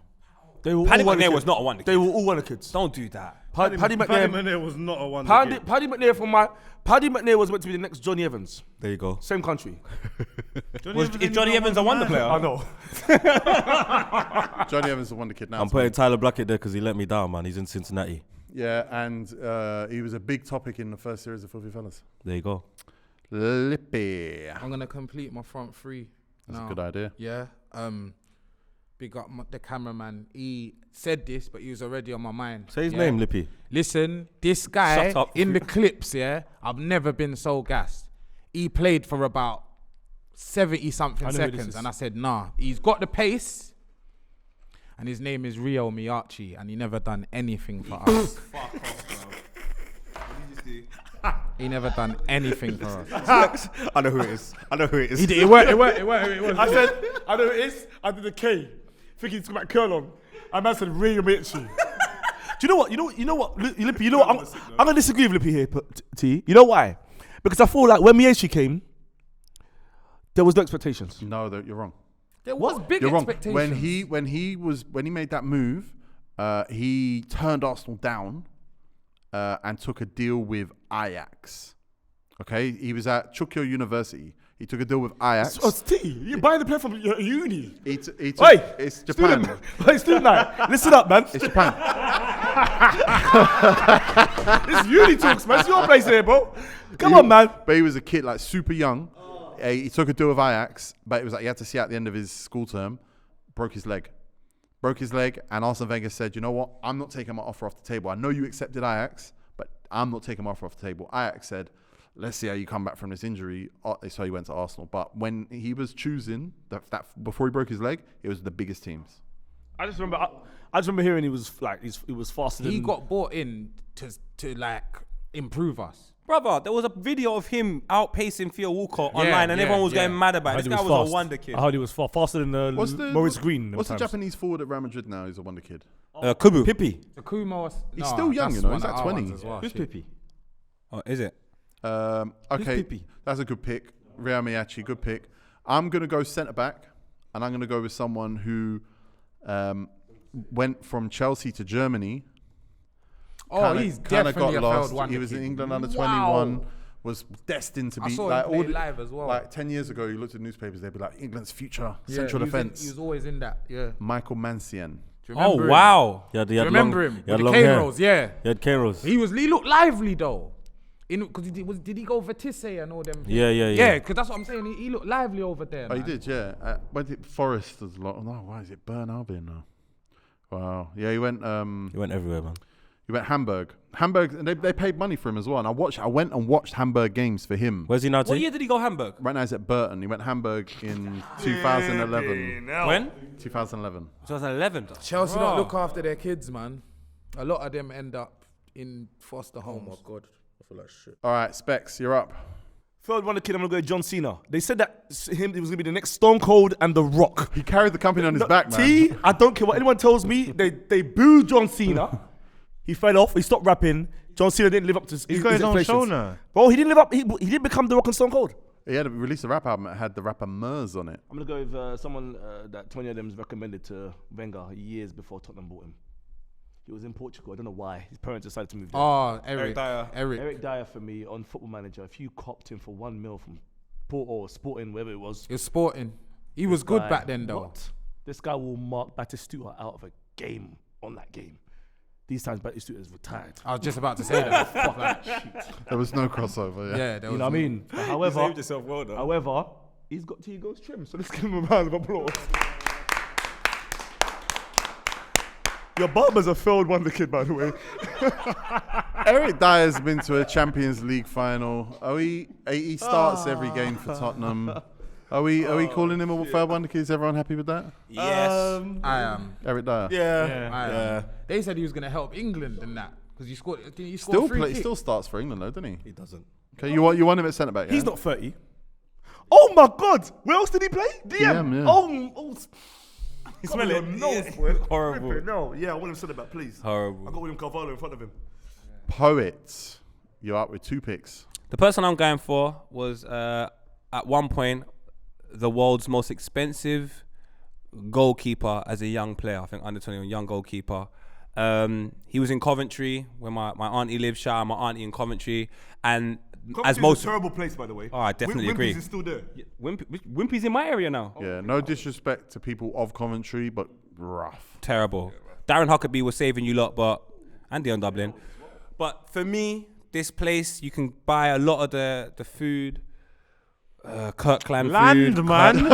They were Paddy all McNair Wonderkids. was not a Wonderkid. They were all Wonderkids. Don't do that. Paddy McNair. was not a one. Paddy McNair was meant to be the next Johnny Evans. There you go. Same country. Is Johnny Evans a wonder player? I know. Johnny Evans is a wonder kid now. I'm putting Tyler Blackett there because he let me down, man. He's in Cincinnati. Yeah, and he was a big topic in the first series of FilthyFellas. There you go. Lippy. I'm gonna complete my front three. That's now. a good idea. Yeah. Big up the cameraman. He said this, but he was already on my mind. Say his Yeah. name, Lippy. Listen, this guy Shut up. in the clips, yeah, I've never been so gassed. He played for about 70 something I know who this seconds, is. and I said, nah, he's got the pace. And his name is Rio Miyachi, and he never done anything for us. He never done anything for us. I know who it is. He did. It worked. It was. I said, I know who it is. I did the K. Thinking it's about Curlon. I man said Ray Mitchell. Do you know what? You know what, Lippy? You know what? I'm gonna disagree with Lippy here, T. You know why? Because I feel like when Miyachi came, there was no expectations. No, you're wrong. There was big You're wrong. expectations. When he made that move, he turned Arsenal down and took a deal with Ajax. Okay, he was at Chukyo University. He took a deal with Ajax. Oh, T, you buying the player from uni? He took, Hey, it's Japan. Hey, student night. Listen up, man. It's Japan. It's uni talks, man. It's your place here, bro. Come on, man. But he was a kid, like super young. He took a deal with Ajax, but it was like he had to see at the end of his school term, broke his leg, and Arsene Wenger said, "You know what? I'm not taking my offer off the table. I know you accepted Ajax, but I'm not taking my offer off the table." Ajax said, "Let's see how you come back from this injury." So he went to Arsenal. But when he was choosing that before he broke his leg, it was the biggest teams. I just remember hearing he was faster than. He got bought in to like improve us. Brother, there was a video of him outpacing Theo Walcott online, and everyone was going mad about it. This guy was a wonder kid. I heard he was faster than Maurice Green. What's the Japanese forward at Real Madrid now? He's a wonder kid. Kubu. Pippi. He's still young, you know. He's like 20. Who's Pippi? Oh, is it? Okay, that's a good pick. Real Miyachi, good pick. I'm going to go centre back, and I'm going to go with someone who went from Chelsea to Germany. He's definitely a failed wonder. He was in England under 21. Was destined to be I saw like him play live as well. Like 10 years ago, you looked at newspapers, they'd be like England's future central defence. He was always in that. Yeah. Michael Mancienne. Oh wow! Yeah, Do you remember him? With the cane rolls, yeah. He had cane rolls. He looked lively though. Because did he go Vertisse and all them? Yeah. Yeah, because that's what I'm saying. He looked lively over there. Oh, man. he did, yeah. But Forest is a lot. No, why is it Bern Albion now? Wow. Yeah, he went. He went everywhere, man. He went Hamburg. Hamburg, and they paid money for him as well. And I went and watched Hamburg games for him. Where's he now? What year did he go Hamburg? Right now he's at Burton. He went Hamburg in 2011. When? 2011. 2011. Chelsea don't look after their kids, man. A lot of them end up in foster homes. Oh my God, I feel like shit. All right, Specs, you're up. Third wonder kid, I'm gonna go with John Cena. They said that he was gonna be the next Stone Cold and The Rock. He carried the company on his back, man. I don't care what anyone tells me. They booed John Cena. He fell off. He stopped rapping. John Cena didn't live up to his He's got his own show now. Bro, he didn't live up. He didn't become The Rock and Stone Cold. He had released a rap album that had the rapper Murs on it. I'm gonna go with someone that Tony Adams recommended to Wenger years before Tottenham bought him. He was in Portugal. I don't know why. His parents decided to move there. Oh, Eric Dyer. Eric Dyer for me on Football Manager. If you copped him for $1 million from Porto or Sporting, wherever it was. It was Sporting. He was good back then, though. What? This guy will mark Batistuta out of a game on that game. These times Batistuta is retired. I was just about to say that. Fuck that shit. There was no crossover, Yeah, there was. You know what I mean? However, saved yourself well, though. However, he's got Tego's trim, so let's give him a round of applause. Your barber's a failed wonder kid, by the way. Eric Dyer's been to a Champions League final. He starts every game for Tottenham. Are we calling him a failed wonder kid? Is everyone happy with that? Yes. I am. Eric Dyer. Yeah. They said he was going to help England in that because he scored. He Still starts for England though, doesn't he? He doesn't. Okay, you want him at centre back? Yeah? He's not 30. Oh my God! Where else did he play? DM. Yeah. Oh. You smell it? No, boy. Horrible. No, yeah, I want him centre back, please. Horrible. I got William Carvalho in front of him. Poet. You're up with 2 picks. The person I'm going for was at one point the world's most expensive goalkeeper as a young player. I think under 21, young goalkeeper. He was in Coventry where my auntie lives. Shout out my auntie in Coventry. And as most a terrible place, by the way. Oh, I definitely agree. Wimpy's is still there. Wimpy's in my area now. Yeah, no disrespect to people of Coventry, but rough. Terrible. Darren Huckabee was saving you lot, and Dion Dublin. But for me, this place, you can buy a lot of the food. Kirkland Land, food. man.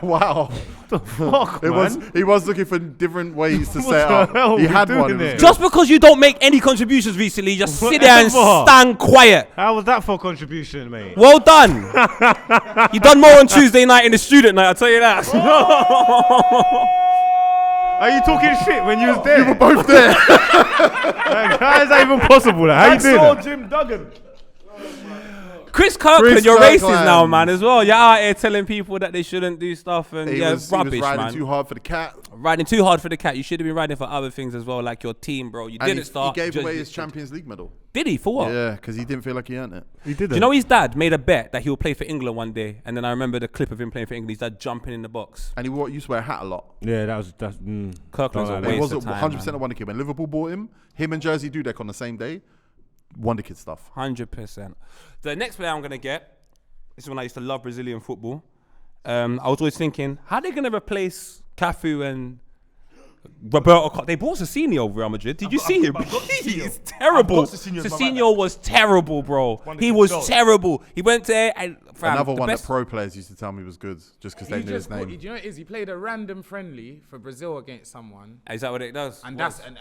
Wow. Fuck, man. He was looking for different ways to What set the up. hell He we had doing one. there? Just because you don't make any contributions recently, just sit there and Whatever. stand quiet. How was that for contribution, mate? Well done. You done more on Tuesday night in the student night, I'll tell you that. Are you talking shit when you was there? You were both there. Like, how is that even possible? Like, how you doing that? Jim Duggan. Chris Kirkland, Chris you're racist Kirkland. now, man, as well. You're out here telling people that they shouldn't do stuff and He was rubbish, riding man. too hard for the cat. Riding too hard for the cat. You should have been riding for other things as well, like your team, bro. You And didn't he start. gave just- away his Champions League medal. Did he? For what? Yeah, because he didn't feel like he earned it. He did Do you know his dad made a bet that he would play for England one day? And then I remember the clip of him playing for England. His dad jumping in the box. And he used to wear a hat a lot. Yeah, that's. Kirkland's a Don't like He waste was of time, 100% man. a wonder kid. When Liverpool bought him and Jersey Dudek on the same day, wonder kid stuff. 100%. The next player I'm going to get, this is when I used to love Brazilian football. I was always thinking, how are they going to replace Cafu and Roberto? They bought Cezinho over Real Madrid. Did you see him? He's terrible. Cezinho was terrible, bro. He was terrible. He went there and Another one that pro players used to tell me was good just because they He knew his just name. do you know what it is? He played a random friendly for Brazil against someone, Is that what it does? and that's and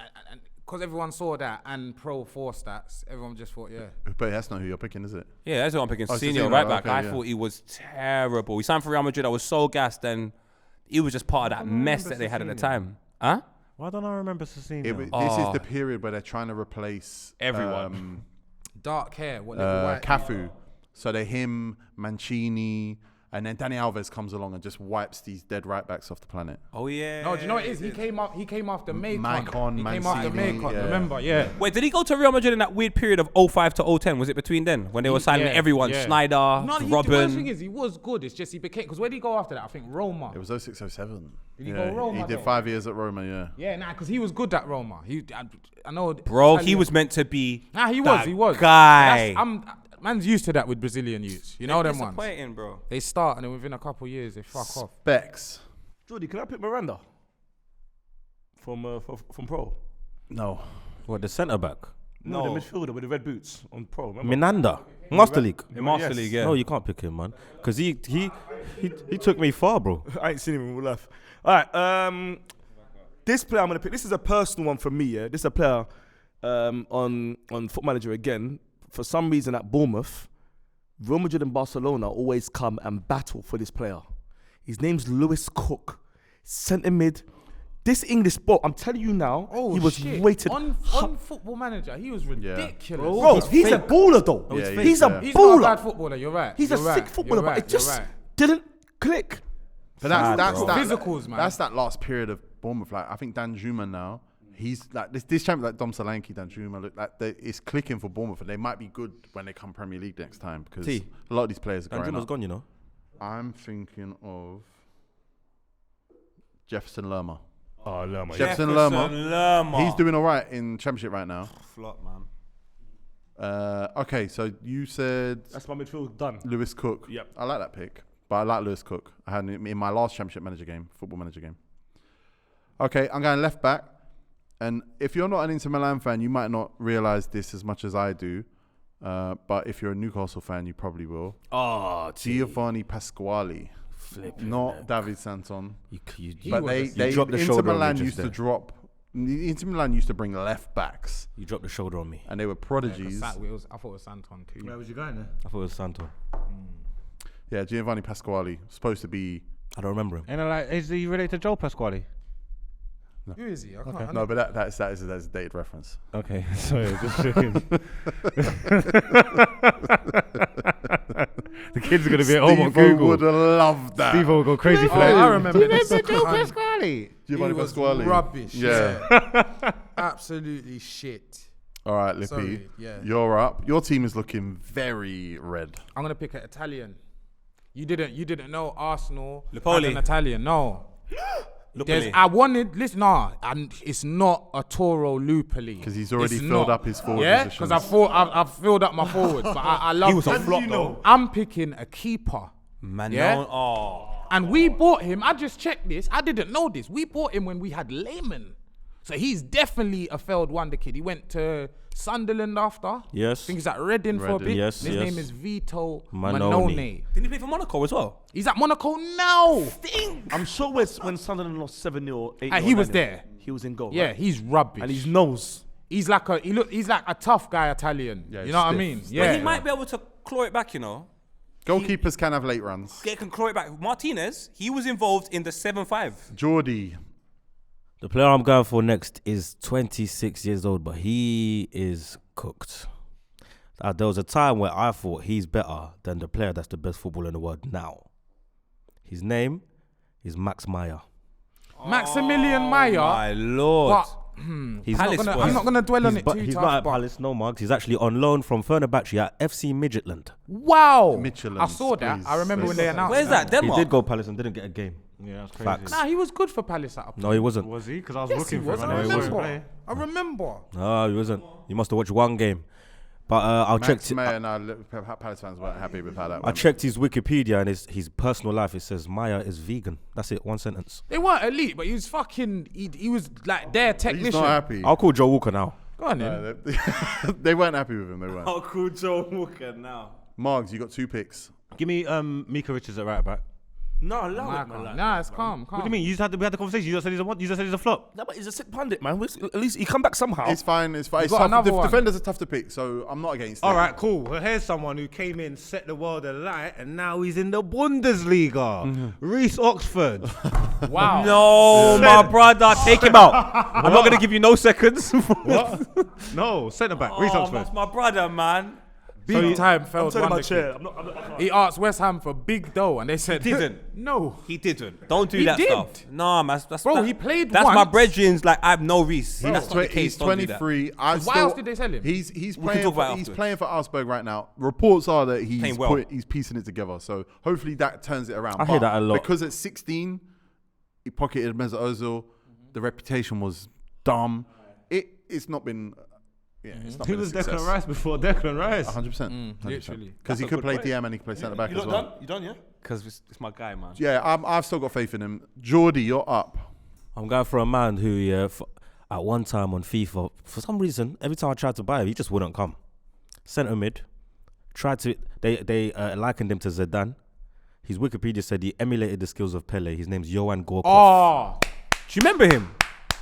because everyone saw that and pro 4 stats, everyone just thought, yeah. But that's not who you're picking, is it? Yeah, that's what I'm picking. Oh, Cezinho, Cezinho, right back. okay, I yeah. thought he was terrible. He signed for Real Madrid. I was so gassed, and he was just part of that mess that they had at the time. Huh? Why don't I remember Cezinho? This is the period where they're trying to replace Everyone. Dark hair. What little white? Cafu. So they're him, Mancini, and then Dani Alves comes along and just wipes these dead right backs off the planet. Oh yeah. No, do you know what it is? He came after Macon. He came after Mancini, Macon. yeah. Remember? Yeah. Wait, did he go to Real Madrid in that weird period of 05 to 010? Was it between then when they were signing everyone? Schneider, No, the worst thing Robin. is he was good. It's just he became, because where did he go after that? I think Roma. It was 06-07. Did he go Roma? He did though? 5 years at Roma, yeah. Yeah, nah, because he was good at Roma. I know. Bro, he Italian- was meant to be. Nah, he that was. guy. Man's used to that with Brazilian youths. You know them ones. Disappointing, bro. They start and then within a couple of years they fuck off. Specs. Jordy, can I pick Miranda from Pro? No. What, the centre back? No, the midfielder with the red boots on Pro. Remember? Minanda, Master League. In Master League, yeah. No, you can't pick him, man, because he took me far, bro. I ain't seen him in real life. All right, this player I'm gonna pick. This is a personal one for me. Yeah, this is a player on Foot Manager again. For some reason at Bournemouth, Real Madrid and Barcelona always come and battle for this player. His name's Lewis Cook, centre mid. This English boy, I'm telling you now, he was rated on Football Manager. He was ridiculous. Bro, he's a baller though. Yeah, he's a He's not a baller. bad footballer. You're right. He's You're a right. sick footballer, You're but right. it just You're right. didn't click. But that's Physicals, man. That's that last period of Bournemouth. Like I think Dan Juma now, he's like this champion like Dom Solanki, Dan Juma. Look like it's clicking for Bournemouth, and they might be good when they come Premier League next time because a lot of these players are growing Danjuma's up. gone, you know. I'm thinking of Jefferson Lerma. Oh, Lerma. Jefferson Lerma. He's doing all right in Championship right now. Flop, man. Okay, so you said That's my midfield done. Lewis Cook. Yep. I like that pick, but I like Lewis Cook. I had him in my last Championship Manager game, Football Manager game. Okay, I'm going left back. And if you're not an Inter Milan fan, you might not realise this as much as I do. But if you're a Newcastle fan, you probably will. Oh, Giovanni Pasquale. Not David Santon. But they dropped the Inter shoulder on me Milan just used to there. drop. Inter Milan used to bring left backs, You dropped the shoulder on me. and they were prodigies. I thought it was Santon too. Where was you going there? I thought it was Santo. Yeah, Giovanni Pasquale supposed to be. I don't remember him. And like, is he related to Joel Pasquale? Who is he? I can't. No, but that's a dated reference. Okay, sorry, just checking. The kids are gonna be at home on Steve Google. would have loved that. Steve will go crazy for Oh, that. I remember this. Giovanni He was Pasquale. rubbish. Yeah. Absolutely shit. All right, Lippy. Sorry, yeah. You're up. Your team is looking very red. I'm gonna pick an Italian. You didn't know Arsenal Lipoli. had an Italian. No. Lippy. I wanted and it's not a Toro Lupoli Because he's already It's filled not. up his forward Yeah, positions. because I've filled up my forwards, but I love. He was a flop though. I'm picking a keeper. Man, Yeah? no. Oh. And we bought him. I just checked this. I didn't know this. We bought him when we had Lehman. So he's definitely a failed wonder kid. He went to Sunderland after. Yes. I think he's at Reading for a Reading. bit. Yes, His yes. name is Vito Manoni. Manone. Didn't he play for Monaco as well? He's at Monaco now. I'm sure when Sunderland lost 7-0, 8-0, He was 9-0, there. He was in goal. Yeah, right? he's rubbish. And his nose. He's like a tough guy Italian. Yeah, you know what I stiff. mean? But But Yeah. he might be able to claw it back, you know. Goalkeepers can have late runs. Can claw it back. Martinez, he was involved in the 7-5. Jordy. The player I'm going for next is 26 years old, but he is cooked. There was a time where I thought he's better than the player that's the best footballer in the world now. His name is Max Meyer. Maximilian Meyer. My lord. But He's I'm not gonna dwell on it too He's tough. not at but Palace, no Margs. He's actually on loan from Fenerbahce at FC Midgetland. wow. Michelin, I saw that. please. I remember when they announced Where's that? He Denmark? did go Palace and didn't get a game. Yeah, that's crazy. Facts. Nah, he was good for Palace at No, he wasn't. Was he? Because I was Yes, he looking for was. him. I and he wasn't remember. playing. I remember. No, he wasn't. You must have watched one game. But I'll check. Max Meyer, Palace fans weren't happy with how that I went. checked his Wikipedia and his personal life. It says Meyer is vegan. That's it. One sentence. They weren't elite, but he was fucking. He was like their technician. He's not happy. I'll call Joe Walker now. Go on, then. They weren't happy with him. They weren't. I'll call Joe Walker now. Margs, you got 2 picks. Give me Mika Richards at right back. No, allow it, man. Nah, it's calm. What do you mean? We had the conversation. You just said he's a flop. No, but he's a sick pundit, man. At least he come back somehow. It's fine. It's fine. It's got tough. another one. Defenders are tough to pick, so I'm not against it. All right, cool. Well, here's someone who came in, set the world alight, and now he's in the Bundesliga. Reece Oxford. Wow. No, my brother, take him out. I'm not gonna give you no seconds. What? No, centre back. Reece Oxford. That's my brother, man. Big time I'm failed turning my wonder chair. kid. I'm not. He asked West Ham for big dough, and they said Didn't. No. He didn't. Don't do He that did. stuff. No, man. That's Bro, that- he played That's my once. brethren's. Like I have no Reece. That's not the He's case. Don't do that. 23. Why else did they sell him? He's can playing. talk about it He's afterwards. playing for Augsburg right now. Reports are that Playing he's well. he's piecing it together. So hopefully that turns it around. I hear that a lot. Because at 16, he pocketed Mesut Ozil. The reputation was dumb. It's not been. Yeah, it's not He been a was success. Declan Rice before Declan Rice. 100%. Literally. Because he could play DM and he could play centre back You as not well. done? You done, yeah? Because it's my guy, man. Yeah, I've still got faith in him. Jordy, you're up. I'm going for a man who, at one time on FIFA, for some reason, every time I tried to buy him, he just wouldn't come. Centre mid. They likened him to Zidane. His Wikipedia said he emulated the skills of Pele. His name's Johan Gorkov. Oh, Do you remember him?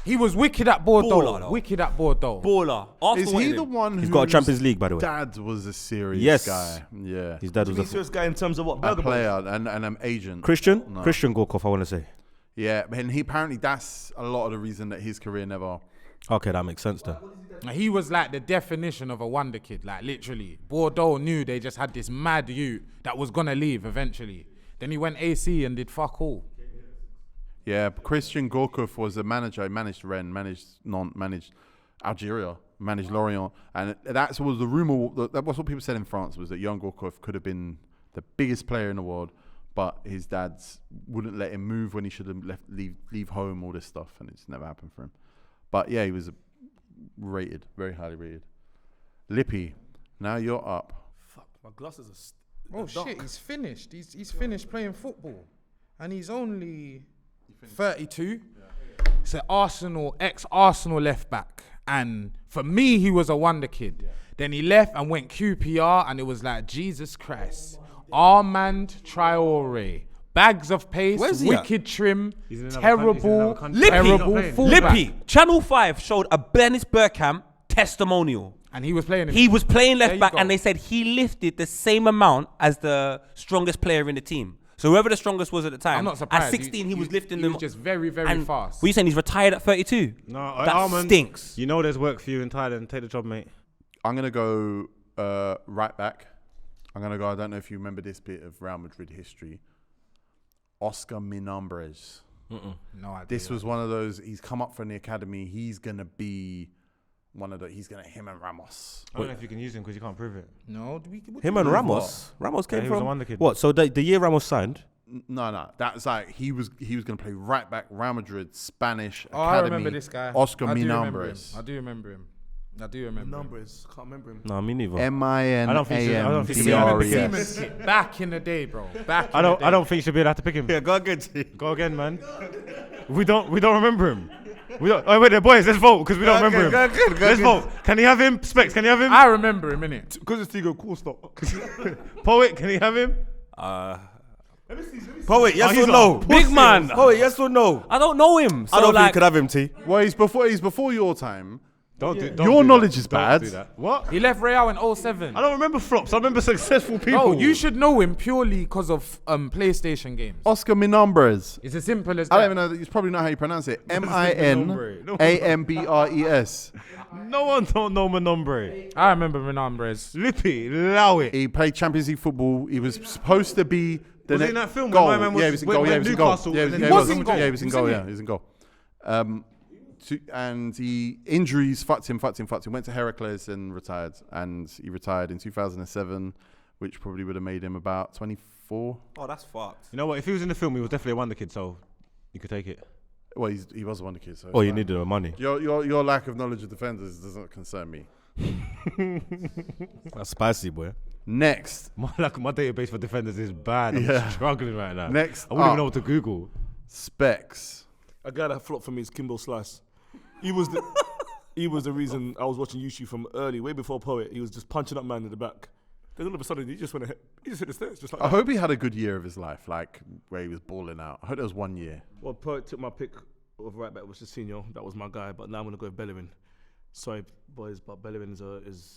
he was wicked at Bordeaux. Baller, though. Wicked at Bordeaux. Baller. Arsenal Is he wanted the him. one He's whose got a Champions League, by the way. dad was a serious Yes. guy? Yeah. His dad He's was a serious guy in terms of what? A Burger player and an agent. Christian No. Gorkov, I want to say. Yeah, and he apparently that's a lot of the reason that his career never. Okay, that makes sense then. He was like the definition of a wonder kid, like literally. Bordeaux knew they just had this mad youth that was gonna leave eventually. Then he went AC and did fuck all. Yeah, Christian Gorkov was a manager. He managed Rennes, managed Nantes, managed Algeria, managed Lorient, and that was the rumor. That was what people said in France, was that Johan Gorkov could have been the biggest player in the world, but his dads wouldn't let him move when he should have leave home, all this stuff, and it's never happened for him. But yeah, he was rated, very highly rated. Lippy, now you're up. Fuck, my glasses are. Oh shit, he's finished. He's finished playing football, and he's only 32. It's an ex-Arsenal left back, and for me, he was a wonder kid. Then he left and went QPR, and it was like Jesus Christ. Armand Traore, bags of pace, Where's he wicked trim, He's in another terrible, country. He's in another country. terrible fullback. Lippy. Channel 5 showed a Dennis Bergkamp testimonial. And he was playing. He was playing There left you back, go. and they said he lifted the same amount as the strongest player in the team. So whoever the strongest was at the time, I'm not surprised. at 16 he was lifting he them. was just very, very and fast. Were you saying he's retired at 32? No, That Armand, stinks. You know there's work for you in Thailand. Take the job, mate. I'm gonna go right back. I'm gonna go. I don't know if you remember this bit of Real Madrid history. Oscar Minombres. No idea. This was one of those. He's come up from the academy. He's gonna be one of the. He's gonna him and Ramos. I don't know if you can use him because you can't prove it. No, Him and Ramos. Ramos Yeah, came he was from a wonder kid. what? So the year Ramos signed, No. That's like he was gonna play right back. Real Madrid, Spanish Oh, academy. I remember this guy. Oscar I do remember him. Minombres. I do remember him. Numbers, can't remember him. no, me neither. I don't think Minambres. Siemens kit back in the day, bro. Back. I don't think you should be allowed to pick him. go again. Go again, man. We don't remember him. We don't. Oh wait, there, boys. Let's vote because we don't remember him. Let's vote. Can he have him? Specs. Can he have him? I remember him, innit? Because it's Tego, cool stop. Poet. Can he have him? Poet, yes he's or no? a Big man. Poet, yes or no? I don't know him. So I don't think like, you could have him, T. Well, he's before your time. Don't Your do knowledge that. is Don't bad. do that. What? He left Real in 07. I don't remember flops. I remember successful people. Bro, you should know him purely because of PlayStation games. Oscar Minombres. It's as simple as I don't that. even know. It's probably not how you pronounce it. Minombres. Minambres. No one don't know Minombres. I remember Minombres. Lippy, allow it. He played Champions League football. He was supposed to be the Was he next in that film goal. when my man was- Yeah, he was in when goal. we Yeah, he had was in goal. Newcastle Yeah, and then he he was was in in goal. goal. Yeah, he was in He was goal. in Yeah, it. he was in goal. And he injuries fucked him. Went to Heracles and retired. And he retired in 2007, which probably would have made him about 24. oh, that's fucked. You know what? If he was in the film, he was definitely a wonder kid, so you could take it. Well, he was a wonder kid. So Oh, it's you fine. needed the money. Your lack of knowledge of defenders doesn't concern me. That's spicy, boy. Next, My database for defenders is bad. I'm Yeah. struggling right now. Next I wouldn't even up. know what to Google. Specs. A guy that flopped for me is Kimbo Slice. He was the reason I was watching YouTube from early, way before Poet. He was just punching up man in the back. Then all of a sudden, he just hit the stairs, just like I that. hope he had a good year of his life, like where he was balling out. I hope there was 1 year. Well, Poet took my pick of right back, was Senior. That was my guy, but now I'm going to go with Bellerin. Sorry, boys, but Bellerin is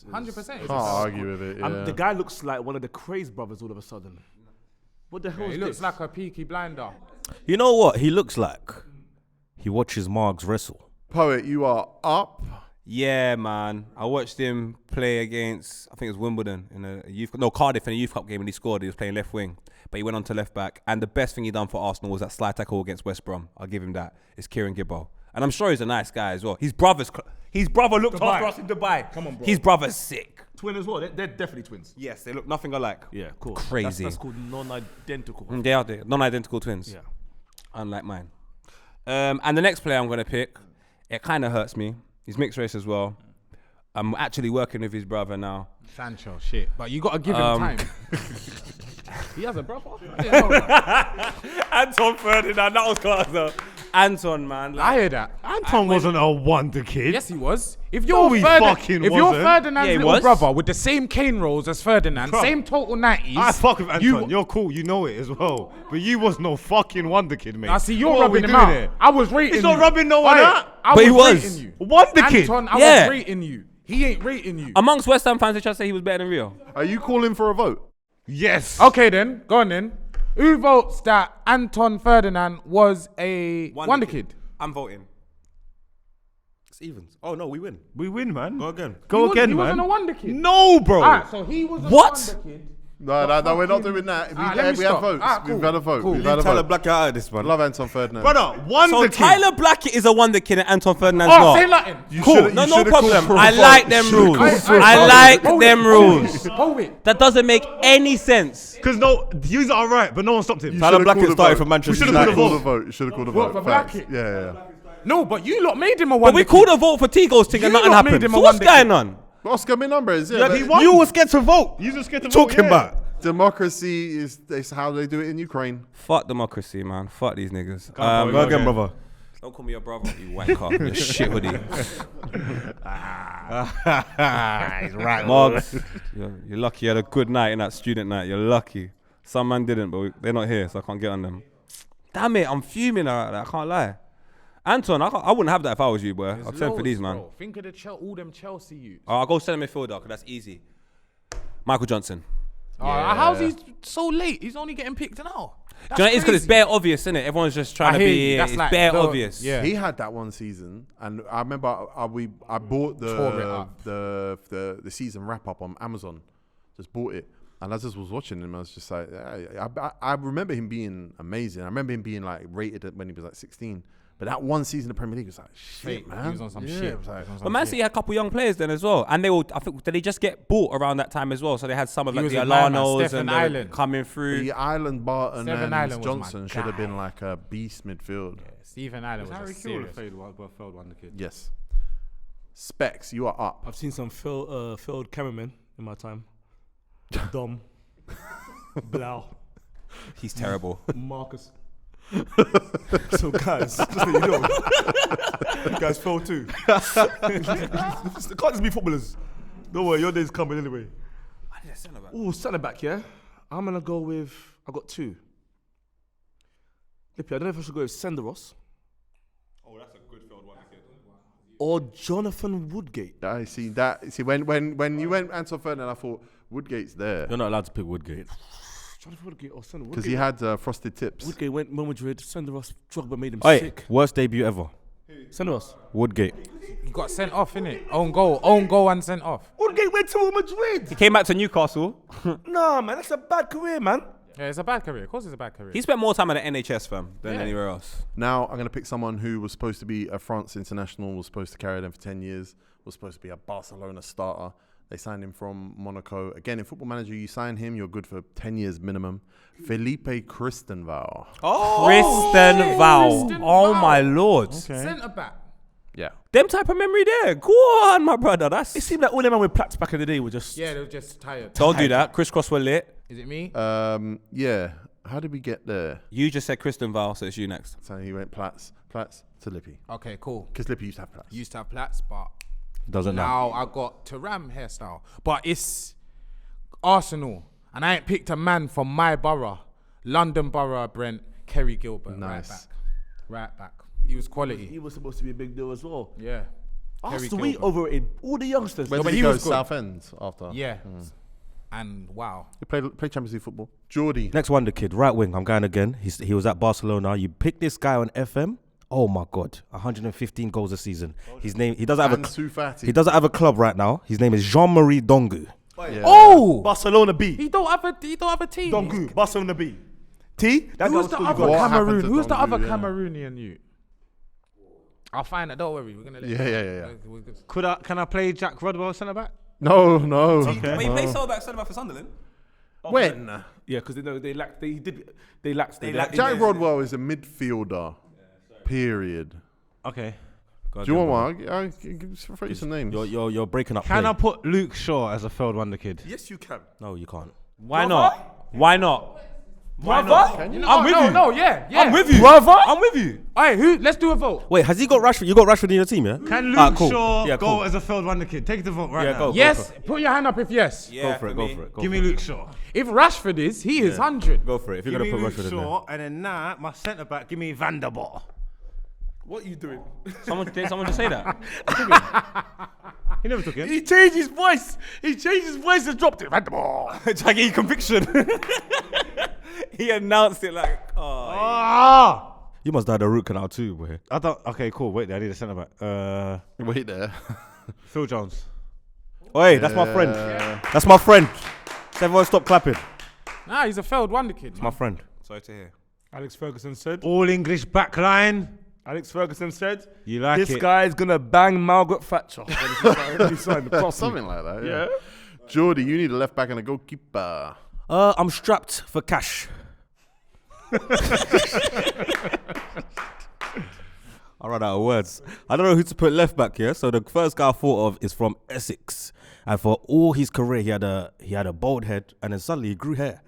100%. Can't argue with it. Yeah. The guy looks like one of the Craze brothers all of a sudden. What the hell He is looks this? like a Peaky Blinder. You know what he looks like? He watches Margs wrestle. Poet, you are up. Yeah, man. I watched him play against, I think it was Wimbledon Cardiff in a youth cup game, and he scored. He was playing left wing, but he went on to left back. And the best thing he done for Arsenal was that slide tackle against West Brom. I'll give him that. It's Kieran Gibbo, and I'm sure he's a nice guy as well. His brother looked after us in Dubai. Come on, bro. His brother's sick. Twin as well. They're definitely twins. Yes, they look nothing alike. Yeah, cool. Crazy. That's called non-identical. They are non-identical twins. Yeah. Unlike mine. And the next player I'm going to pick, it kind of hurts me. He's mixed race as well. I'm actually working with his brother now. Sancho, shit. But you got to give him time. He has a brother? Yeah, Anton Ferdinand, that was class though. Anton, man. I hear that. Anton wasn't a wonder kid. Yes, he was. If No, you're he Ferdinand, fucking if you're wasn't. Ferdinand's Yeah, he little was. brother with the same cane rolls as Ferdinand, Bro. same total 90s. I fuck with Anton. You're cool. You know it as well. But you was no fucking wonder kid, mate. I see you're What are we rubbing him doing out. here? I was rating He's you. not rubbing no one Oi, out. I But he was. rating you. Wonder kid. Anton, I Yeah. was rating you. He ain't rating you. Amongst West Ham fans, they try to say he was better than Rio. Are you calling for a vote? Yes. Okay then, go on then. Who votes that Anton Ferdinand was a wonder kid? I'm voting. It's evens. Oh no, we win. We win, man. Go again. Go He again, he man. wasn't a wonder kid. No, bro. Alright, so he was a What? wonder kid. No, we're not doing that. Let me We have stop. votes. Cool. We've had a vote. Cool. We've had a Tyler vote. Black out of this, I man. love Anton Ferdinand. Brother, wonder So kid. Tyler Blackett is a wonder kid and Anton Ferdinand's Oh, not. say nothing. Cool. No problem. I like them rules. I like them rules. Hold it. That doesn't make any sense. Because no, you are right, but no one stopped him. Tyler Blackett started for Manchester You should United. have called a vote. You should have called a What, vote. for Facts. Blackett? Yeah. No, but you lot made him a But wonder we kid. called a vote for Tego's thing and You nothing lot made happened. him a So what's wonder going kid. on? Oscar Minombres. Yeah, Yeah, but he won. You were scared to vote. You just get to Talking vote, yeah. about. democracy is how they do it in Ukraine. Fuck democracy, man. Fuck these niggas. on, Go again, brother. Don't call me your brother, you wanker. You shit hoodie. He's right. Margs, you're lucky you had a good night in that student night. You're lucky. Some man didn't, but they're not here, so I can't get on them. Damn it, I'm fuming at that. I can't lie. Anton, I wouldn't have that if I was you, boy. I'd send for these, man. Bro. Think of all them Chelsea youths. I'll go centre midfielder, because that's easy. Michael Johnson. How's he so late? He's only getting picked now. Do you know what it is? Because it's bare obvious, isn't it? Everyone's just trying to hear be. you. That's It's like bare the- obvious. yeah. He had that one season, and I remember I bought Tore it up. the season wrap up on Amazon. Just bought it, and I just was watching him. I was just like, I remember him being amazing. I remember him being like rated when he was like 16. But that one season of Premier League was like shit, man. He was on some Yeah, shit. it was like- But Man City had a couple young players then as well, and they all. I think did they just get bought around that time as well? So they had some of He like was the a man, Alanos Stephen and Island. coming through. The Island, Barton, Seven and Island was my Johnson should have guy. been like a beast midfield. Stephen Island was Harry a Kewell serious. failed wonder kid. Yes. Specs, you are up. I've seen some failed cameramen in my time. Dom, Blau, He's terrible. Marcus. So guys, just so you know, you guys fell too. They can't just be footballers. Don't worry, your day's coming anyway. Oh, centre back, yeah. I'm gonna go with. I got two. Lippy, I don't know if I should go with Senderos. Oh, that's a good field one. Or Jonathan Woodgate. I see that. See, when you went Anton Ferdinand, I thought Woodgate's there You're not allowed to pick Woodgate. Jonathan Woodgate or Senderos. because he had frosted tips. Woodgate went Real Madrid. Senderos Drogba made him Hey, sick. worst debut ever. Senderos. Woodgate. He got sent off, innit? Own goal and sent off. Woodgate went to Real Madrid. He came back to Newcastle. Nah, man, that's a bad career, man. Yeah, it's a bad career. Of course, it's a bad career. He spent more time at the NHS, fam, than Yeah. anywhere else. Now I'm going to pick someone who was supposed to be a France international, was supposed to carry them for 10 years, was supposed to be a Barcelona starter. They signed him from Monaco. Again, in Football Manager, you sign him, you're good for 10 years minimum. Felipe Christenval. Kristen Val. Kristen Oh Val. my lord. Centre back. Yeah. Them type of memory there. Go on, my brother. It That's. seemed like all them men with plaques back in the day were just. Yeah, they were just tired. Don't do that. Crisscross were lit. Is it me? Yeah. How did we get there? You just said Kristen Val, so it's you next. So he went Platts to Lippy. Okay, cool. Because Lippy used to have Platts. Used to have plaits, but Doesn't now. now I got Taram hairstyle. But it's Arsenal, and I ain't picked a man from my borough, London Borough, Brent, Kerry Gilbert. Nice. Right back. He was quality. He was supposed to be a big deal as well. Yeah. Arsenal, we overrated all the youngsters. Where but did he he go? was good. Southend after. Yeah. And wow. He played Champions League football. Jordy. Next wonder kid, right wing. I'm going again. He was at Barcelona. You pick this guy on FM. Oh my God, 115 goals a season. His name. He doesn't have Ansu Fati. He doesn't have a club right now. His name is Jean-Marie Dongu. Yeah. Oh! Barcelona B. He don't have a team. Dongu. Barcelona B. T. That Who's guy the was other good. What happened Cameroon? to Who's the Dongu, other yeah. Cameroonian youth? I'll find it. Don't worry. We're gonna let Yeah. Can I play Jack Rodwell centre back? No. Wait, he played centre back for Sunderland. When? Yeah, because they lacked. They lacked. Jack Rodwell is a midfielder. Period. Okay. Do you want one? I can throw you some names. You're breaking up. Can play. I put Luke Shaw as a failed wonder kid? Yes, you can. No, you can't. Why not? Why not? Can you? I'm with you. No, yeah. I'm with you. Brother. I'm with you. Alright, let's do a vote. Wait, has he got Rashford? You got Rashford in your team, yeah? Can Luke Alright, cool. Shaw Yeah, go cool. as a failed wonder kid? Take the vote right Yeah, now. go. Yes. Put your hand up if yes. Yeah, Go for it. Go for it. Go Give for me it. Luke Shaw. If Rashford is, he is 100. Go for it. If you're Give gonna me put Luke Rashford in there. Shaw, and then my centre back, give me Vanderbilt. What are you doing? Did someone just say that? He never took it. He changed his voice. He changed his voice and dropped it. Jaggy conviction. He announced it like, oh. Ah! You must die the root canal too, boy. I don't. Okay, cool. Wait, I need a centre back. Wait there. Phil Jones. Oi, that's my friend. That's my friend. So everyone stop clapping. Nah, he's a failed wonder kid. My friend. Sorry to hear. Alex Ferguson said. All English backline. Alex Ferguson said. You like This it? guy's gonna bang Margaret Thatcher. When he signed the property. Something like that. Yeah. Jordy, you need a left back and a goalkeeper. I'm strapped for cash. I ran out of words. I don't know who to put left back here. So the first guy I thought of is from Essex, and for all his career, he had a bald head, and then suddenly he grew hair.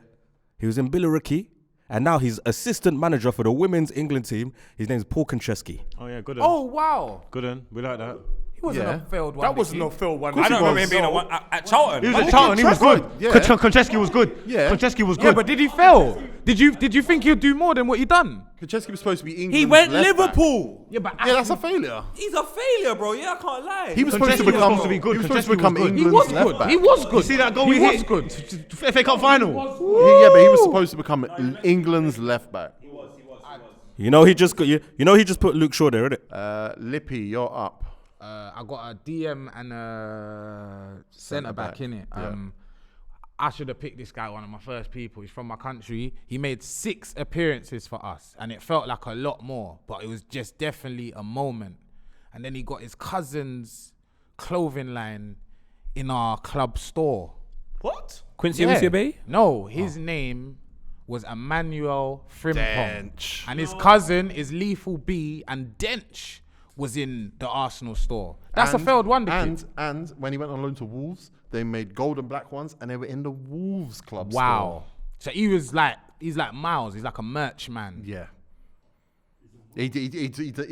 He was in Billericay, and now he's assistant manager for the women's England team. His name's Paul Konchesky. Oh yeah, good. Oh wow. Good one. We like that. He wasn't Yeah. a failed wonder That was kid. no Phil one. I don't remember was. him being at Charlton. He was at Charlton. He was good. Yeah. Konchesky was good. Yeah. Konchesky was Yeah, good. but did he fail? Did you think he'd do more than what he done? Konchesky was supposed to be England. He went Liverpool. Yeah, but Yeah, that's a failure. He's a failure, bro. Yeah, I can't lie. He was supposed to Konchesky was become. supposed to be good. He was supposed to Konchesky become was good. he England's was left good. back. He was good. You see that goal he he was hit? good. FA Cup final. Yeah, but he was supposed to become England's left back. You know he just put Luke Shaw there, innit? Lippy, you're up. I got a DM and a centre back in it. Yeah. I should have picked this guy, one of my first people. He's from my country. He made 6 appearances for us, and it felt like a lot more, but it was just definitely a moment. And then he got his cousin's clothing line in our club store. What? Quincy Monsieur Bay? No, his name was Emmanuel Frimpong. Dench. And his cousin is Lethal B, and Dench was in the Arsenal store. That's a failed wonder kid. And when he went on loan to Wolves, they made gold and black ones, and they were in the Wolves club. Wow. So he's like Miles. He's like a merch man. Store. Yeah. He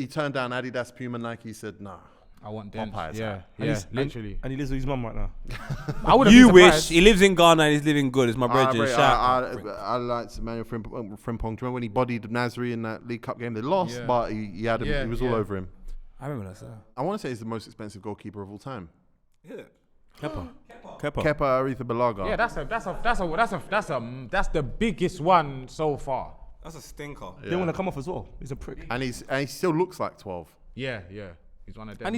turned down Adidas, Puma, Nike. He said, "Nah." I want Dench. Umpire's Yeah, hat. yeah, literally. And he lives with his mum right now. I wouldn't You be wish. surprised. He lives in Ghana and he's living good. It's my brethren. I liked Emmanuel Frimpong. Do you remember when he bodied Nasri in that League Cup game? They lost, Yeah. but he had him. Yeah, He was all yeah. over him. I remember that, sir. I want to say he's the most expensive goalkeeper of all time. Kepa. Kepa Arrizabalaga. Yeah, that's the biggest one so far. That's a stinker. They want to come off as well. He's a prick. And he still looks like 12. Yeah. He's one of them. And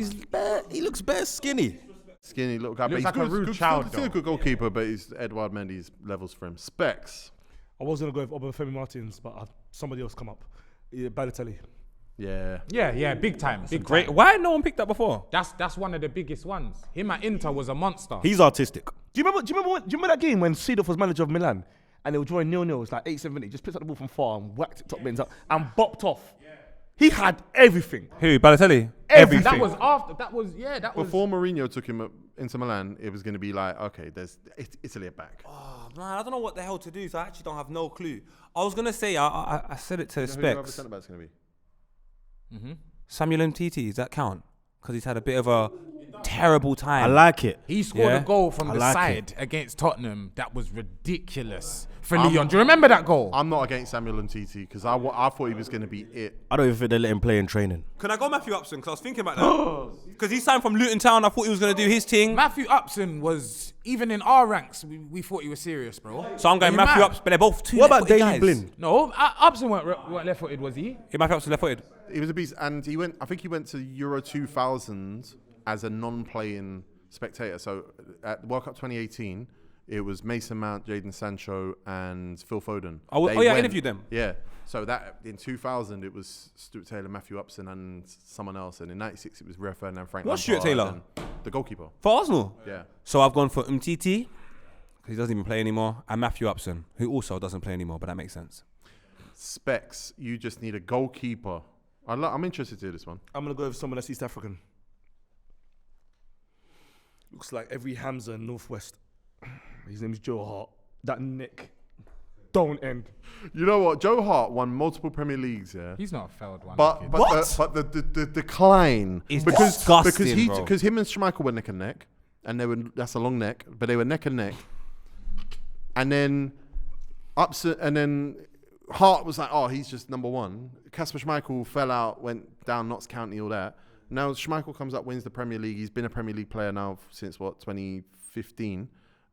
he looks bare skinny. Skinny little guy. He looks but like a he's rude good, child, Still a good goalkeeper, but he's Edouard Mendy's levels for him. Specs. I was gonna go with Obafemi Martins, but somebody else come up. Yeah, Balotelli. Yeah. Yeah, big time. Big Great. time. Why no one picked that before? That's one of the biggest ones. Him at Inter was a monster. He's artistic. Do you remember that game when Seedorf was manager of Milan and they were drawing 0-0? It was like 8-7. He just picked up the ball from far and whacked it top bins up and bopped off. He had everything. Who? Balotelli? Everything. That was after. That was. Before Mourinho took him into Milan, it was going to be like, okay, there's Italy at back. Oh, man, I don't know what the hell to do, so I actually don't have no clue. I was going to say, I said it to Who the other Specs. centre back's going to be? Samuel Mtiti, does that count? Because he's had a bit of a... terrible time. I like it. He scored Yeah. a goal from I the like side against Tottenham that was ridiculous for Leon. Do you remember that goal? I'm not against Samuel Umtiti because I thought he was going to be it. I don't even think they let him play in training. Can I go Matthew Upson? Because I was thinking about that. Because he signed from Luton Town. I thought he was going to do his thing. Matthew Upson was, even in our ranks, we thought he was serious, bro. So I'm going Are you Matthew mad? Upson. But they're both two What about left-footed Daley guys. Blind? No, Upson weren't left-footed, was he? Yeah, Matthew Upson left-footed. He was a beast, and he went. I think he went to Euro 2000 as a non-playing spectator. So at World Cup 2018, it was Mason Mount, Jadon Sancho, and Phil Foden. I interviewed them. Yeah. So that in 2000, it was Stuart Taylor, Matthew Upson, and someone else, and in '96 it was Rio Ferdinand, Frank. What's Lampard, Stuart Taylor? and the goalkeeper. For Arsenal. Yeah. So I've gone for Umtiti, because he doesn't even play anymore, and Matthew Upson, who also doesn't play anymore, but that makes sense. Specs, you just need a goalkeeper. I'm interested to hear this one. I'm gonna go with someone that's East African. Looks like every Hamza in Northwest. His name is Joe Hart. That neck don't end. You know what? Joe Hart won multiple Premier Leagues, yeah. He's not a failed one. But the decline It's because disgusting, bro. because him and Schmeichel were neck and neck, and that's a long neck, but they were neck and neck, and then Hart was like, oh, he's just number one. Kasper Schmeichel fell out, went down Notts County, all that. Now Schmeichel comes up, wins the Premier League. He's been a Premier League player now since 2015,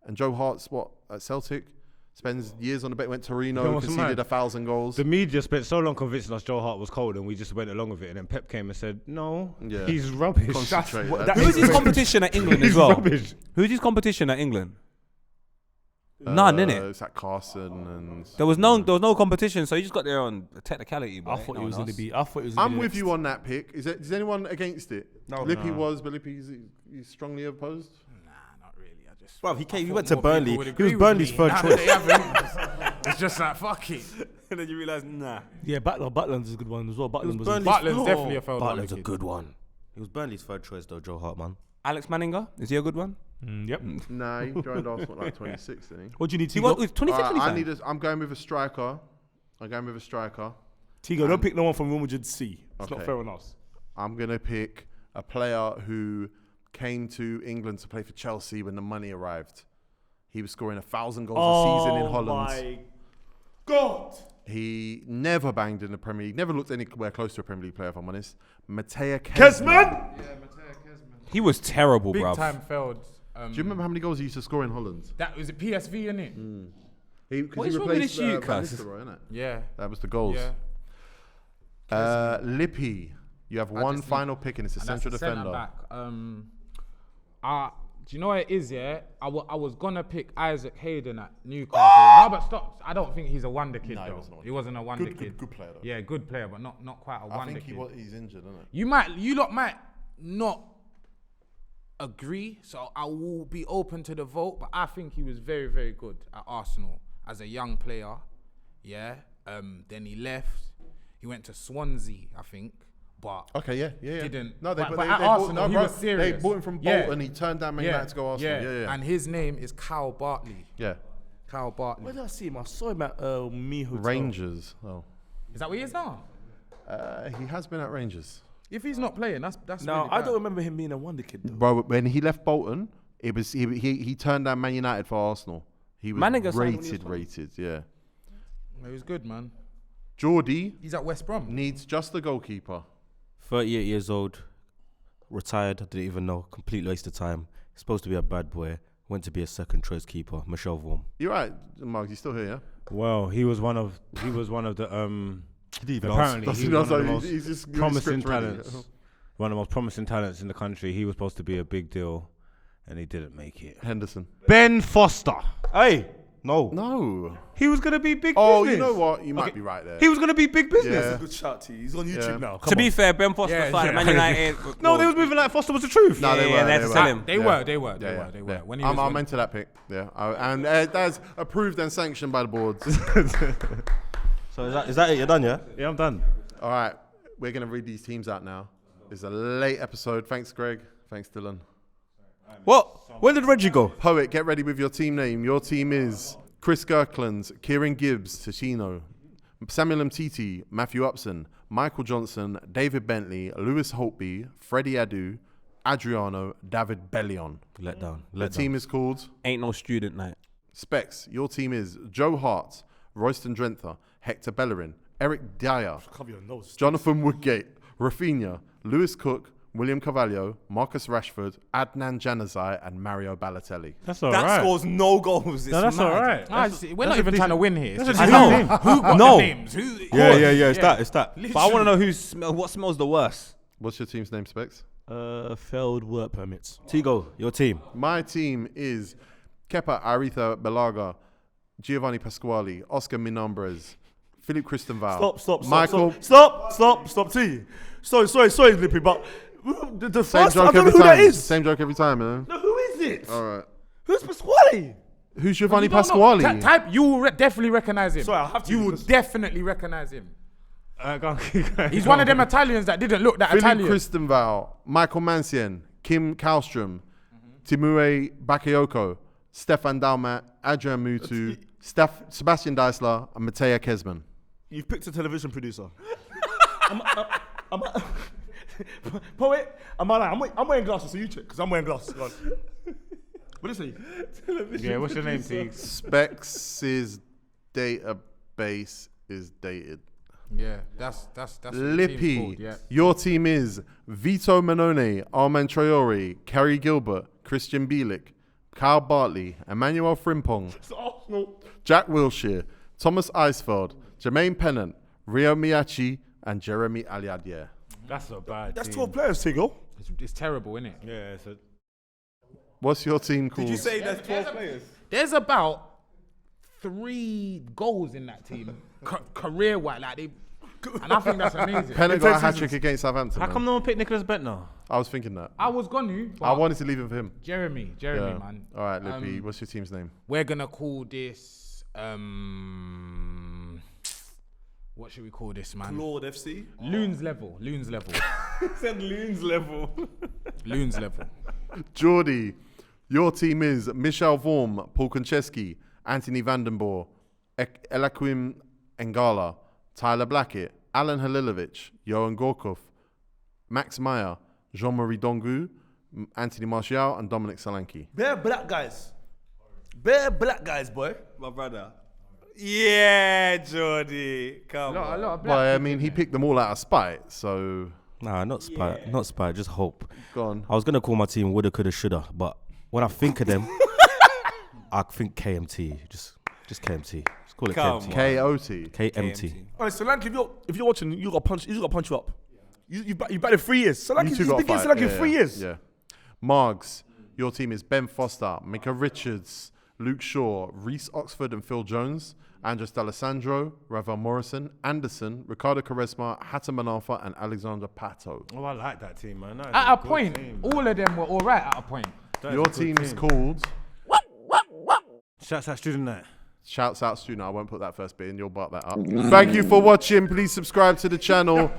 and Joe Hart's at Celtic. Spends years on the bench, went to Torino, You know what's conceded mad? 1,000 goals. The media spent so long convincing us Joe Hart was cold, and we just went along with it. And then Pep came and said, "No, Yeah. he's rubbish." Concentrate. Who is his competition at England as He's well? rubbish. Who's his competition at England? None, innit? It's like Carson and. There was no competition, so he just got there on a technicality. I thought he was gonna be. I thought he was. I'm with you on that pick. Is anyone against it? No. Lippy was, but Lippy's strongly opposed. Nah, not really. I just. Bro, I he thought went to more people Burnley. would He agree was with Burnley's me. third Now choice. they haven't. It's just like fuck it. And then you realise, nah. Yeah, Butland's a good one as well. Butland was. Butland's definitely a failed Butland's a Wonderkid. good one. He was Burnley's third choice though, Joe Hart, man. Alex Manninger, is he a good one? Yep. Nah, he joined Arsenal at like 26, didn't he? What do you need, He Tego? was 26. I'm going with a striker. Tego, don't pick no one from Real Madrid C. It's not Okay. fair on us. I'm going to pick a player who came to England to play for Chelsea when the money arrived. He was scoring 1,000 goals a season in Holland. My God. He never banged in the Premier League. Never looked anywhere close to a Premier League player, if I'm honest. Mateo Kesman. He was terrible, Big bruv. time failed. Do you remember how many goals he used to score in Holland? That was a PSV, innit? What is wrong with this shoot, Van cuz? Nistelrooy, innit? Yeah. That was the goals. Yeah. Lippy, you have one final pick and it's a And that's central a centre defender. back. Do you know what it is, yeah? I was going to pick Isaac Hayden at Newcastle. No, but stop. I don't think he's a wonder kid, No, he though. wasn't a wonder He wasn't a wonder Good- kid. good player, though. Yeah, good player, but not quite a I wonder think kid. he's injured, isn't it? You lot might not agree, so I will be open to the vote, but I think he was very, very good at Arsenal as a young player. Yeah. Then he left. He went to Swansea, I think. But Okay, yeah. Didn't. No, But at Arsenal, he was serious. They bought him from Yeah. Bolton. He turned down Man United to go Arsenal. Yeah. And his name is Kyle Bartley. Yeah. Kyle Bartley. Where did I see him? I saw him at Me Hotel. Rangers. Oh. Is that where he is now? He has been at Rangers. If he's not playing, that's No, really I bad. don't remember him being a wonder kid though. Bro, when he left Bolton, it was he turned down Man United for Arsenal. He was Manninger signed when he was rated, yeah. He was good, man. Jordy He's at West Brom. needs just a goalkeeper. 38 years old, retired, I didn't even know, complete waste of time. Supposed to be a bad boy, went to be a second choice keeper, Michel Vorm. You're right, Margs, you still here, yeah? Well, he was one of the apparently Does he he was know? one of the So most he's just promising script ready. talents. One of the most promising talents in the country. He was supposed to be a big deal, and he didn't make it. Henderson. Ben Foster. Hey, no. No. He was gonna be big Oh, business. you know what? You might be right there. He was gonna be big business. Yeah. Good shout to you. He's on YouTube Yeah. now. To be fair, Ben Foster Yeah, signed yeah. at Man United. No, they was moving like Foster was the truth. No, they Yeah, were. they had to sell him. They were. When he was I'm into that pick. Yeah, and that's approved and sanctioned by the boards. So is that it? You're done, yeah? Yeah, I'm done. All right, we're gonna read these teams out now. It's a late episode. Thanks, Greg. Thanks, Dylan. What? Where did Reggie go? Poet, get ready with your team name. Your team is Chris Kirkland, Kieran Gibbs, Ticino, Samuel Umtiti, Matthew Upson, Michael Johnson, David Bentley, Lewis Holtby, Freddie Adu, Adriano, David Bellion. Let down. The team is called Ain't no student night. Specs. Your team is Joe Hart, Royston Drenthe, Hector Bellerin, Eric Dyer, Cover your nose. Jonathan Woodgate, Rafinha, Lewis Cook, William Carvalho, Marcus Rashford, Adnan Januzaj, and Mario Balotelli. That's all That right. scores no goals. No, that's all right. We're not even trying to win here. It's that's just a decent who team. got No. the names. Yeah. It's that. But I want to know what smells the worst. What's your team's name, Specs? Failed work permits. Tego, your team. My team is Kepa Aretha Belaga, Giovanni Pasquale, Oscar Minombres, Philippe Christenval. Stop, T. Sorry, Lippy, but the Same first, I joke don't know every who that time. is. Same joke every time, man. No, who is it? All right. Who's Pasquale? Who's Giovanni You don't know. Pasquale? Type, you will definitely recognize him. Sorry, I have to You will because- definitely recognize him. Go on. He's one of them Italians that didn't look that Philippe Italian. Christenval, Michael Mancien, Kim Kallstrom, Timure Bakayoko, Stefan Dalmat, Adrian Mutu, Sebastian Daisler, and Mattea Kesman. You've picked a television producer. Poet, I'm wearing glasses, so you check, because I'm wearing glasses. Go on. What is he? Yeah, what's your name, T? Specs' database is dated. Yeah, that's what the team's Lippy, called, yeah. your team is Vito Manone, Armand Traore, Kerry Gilbert, Christian Bielik, Kyle Bartley, Emmanuel Frimpong, It's Arsenal. Jack Wilshere, Thomas Eisfeld, Jermaine Pennant, Rio Miyachi, and Jeremy Aliadier. That's a bad That's team. 12 players, Tego. It's terrible, isn't it? Yeah, it's a... What's your team called? Did you say that's 12 players? There's about 3 goals in that team, career-wise. Like and I think that's amazing. Pennant got a hat-trick against Southampton. How man. come no one picked Nicholas Bentner? I was thinking that. I was gonna, but I wanted to leave it for him. Jeremy, Yeah. man. All right, Lippy, what's your team's name? We're gonna call this what should we call this, man? Lord FC. Loons level. Said Loons level. Loons level. Jordy, your team is Michel Vorm, Paul Konchesky, Anthony Vandenborg, Elaquim Engala, Tyler Blackett, Alan Halilovic, Johan Gorkov, Max Meyer, Jean-Marie Dongu, Anthony Martial, and Dominic Solanki. Bare black guys, boy. My brother. Yeah, Jordy. Come on. A lot of Well, I black mean, he picked them all out of spite, so Nah, not spite. Not spite. Just hope. go on. I was gonna call my team woulda, coulda, shoulda, but when I think of them, I think KMT. Just KMT. Just call it Come KMT. on. KOT. KMT. All right, Solanki, if you're watching, you got punch. He's got to punch you up. You batted 3 years. Solanki's You two been got getting fight. Solanki 3 years. Yeah. Margs, your team is Ben Foster, Micah Richards, Luke Shaw, Reece Oxford and Phil Jones, Andres D'Alessandro, Ravel Morrison, Anderson, Ricardo Quaresma, Hatem Manafa, and Alexander Pato. Oh, I like that team, man. That is At a good point, team. all of them were all right at a point. That is Your a good team is team. called... Shouts out Student Night. Shouts out student. I won't put that first bit in. You'll bark that up. Thank you for watching. Please subscribe to the channel.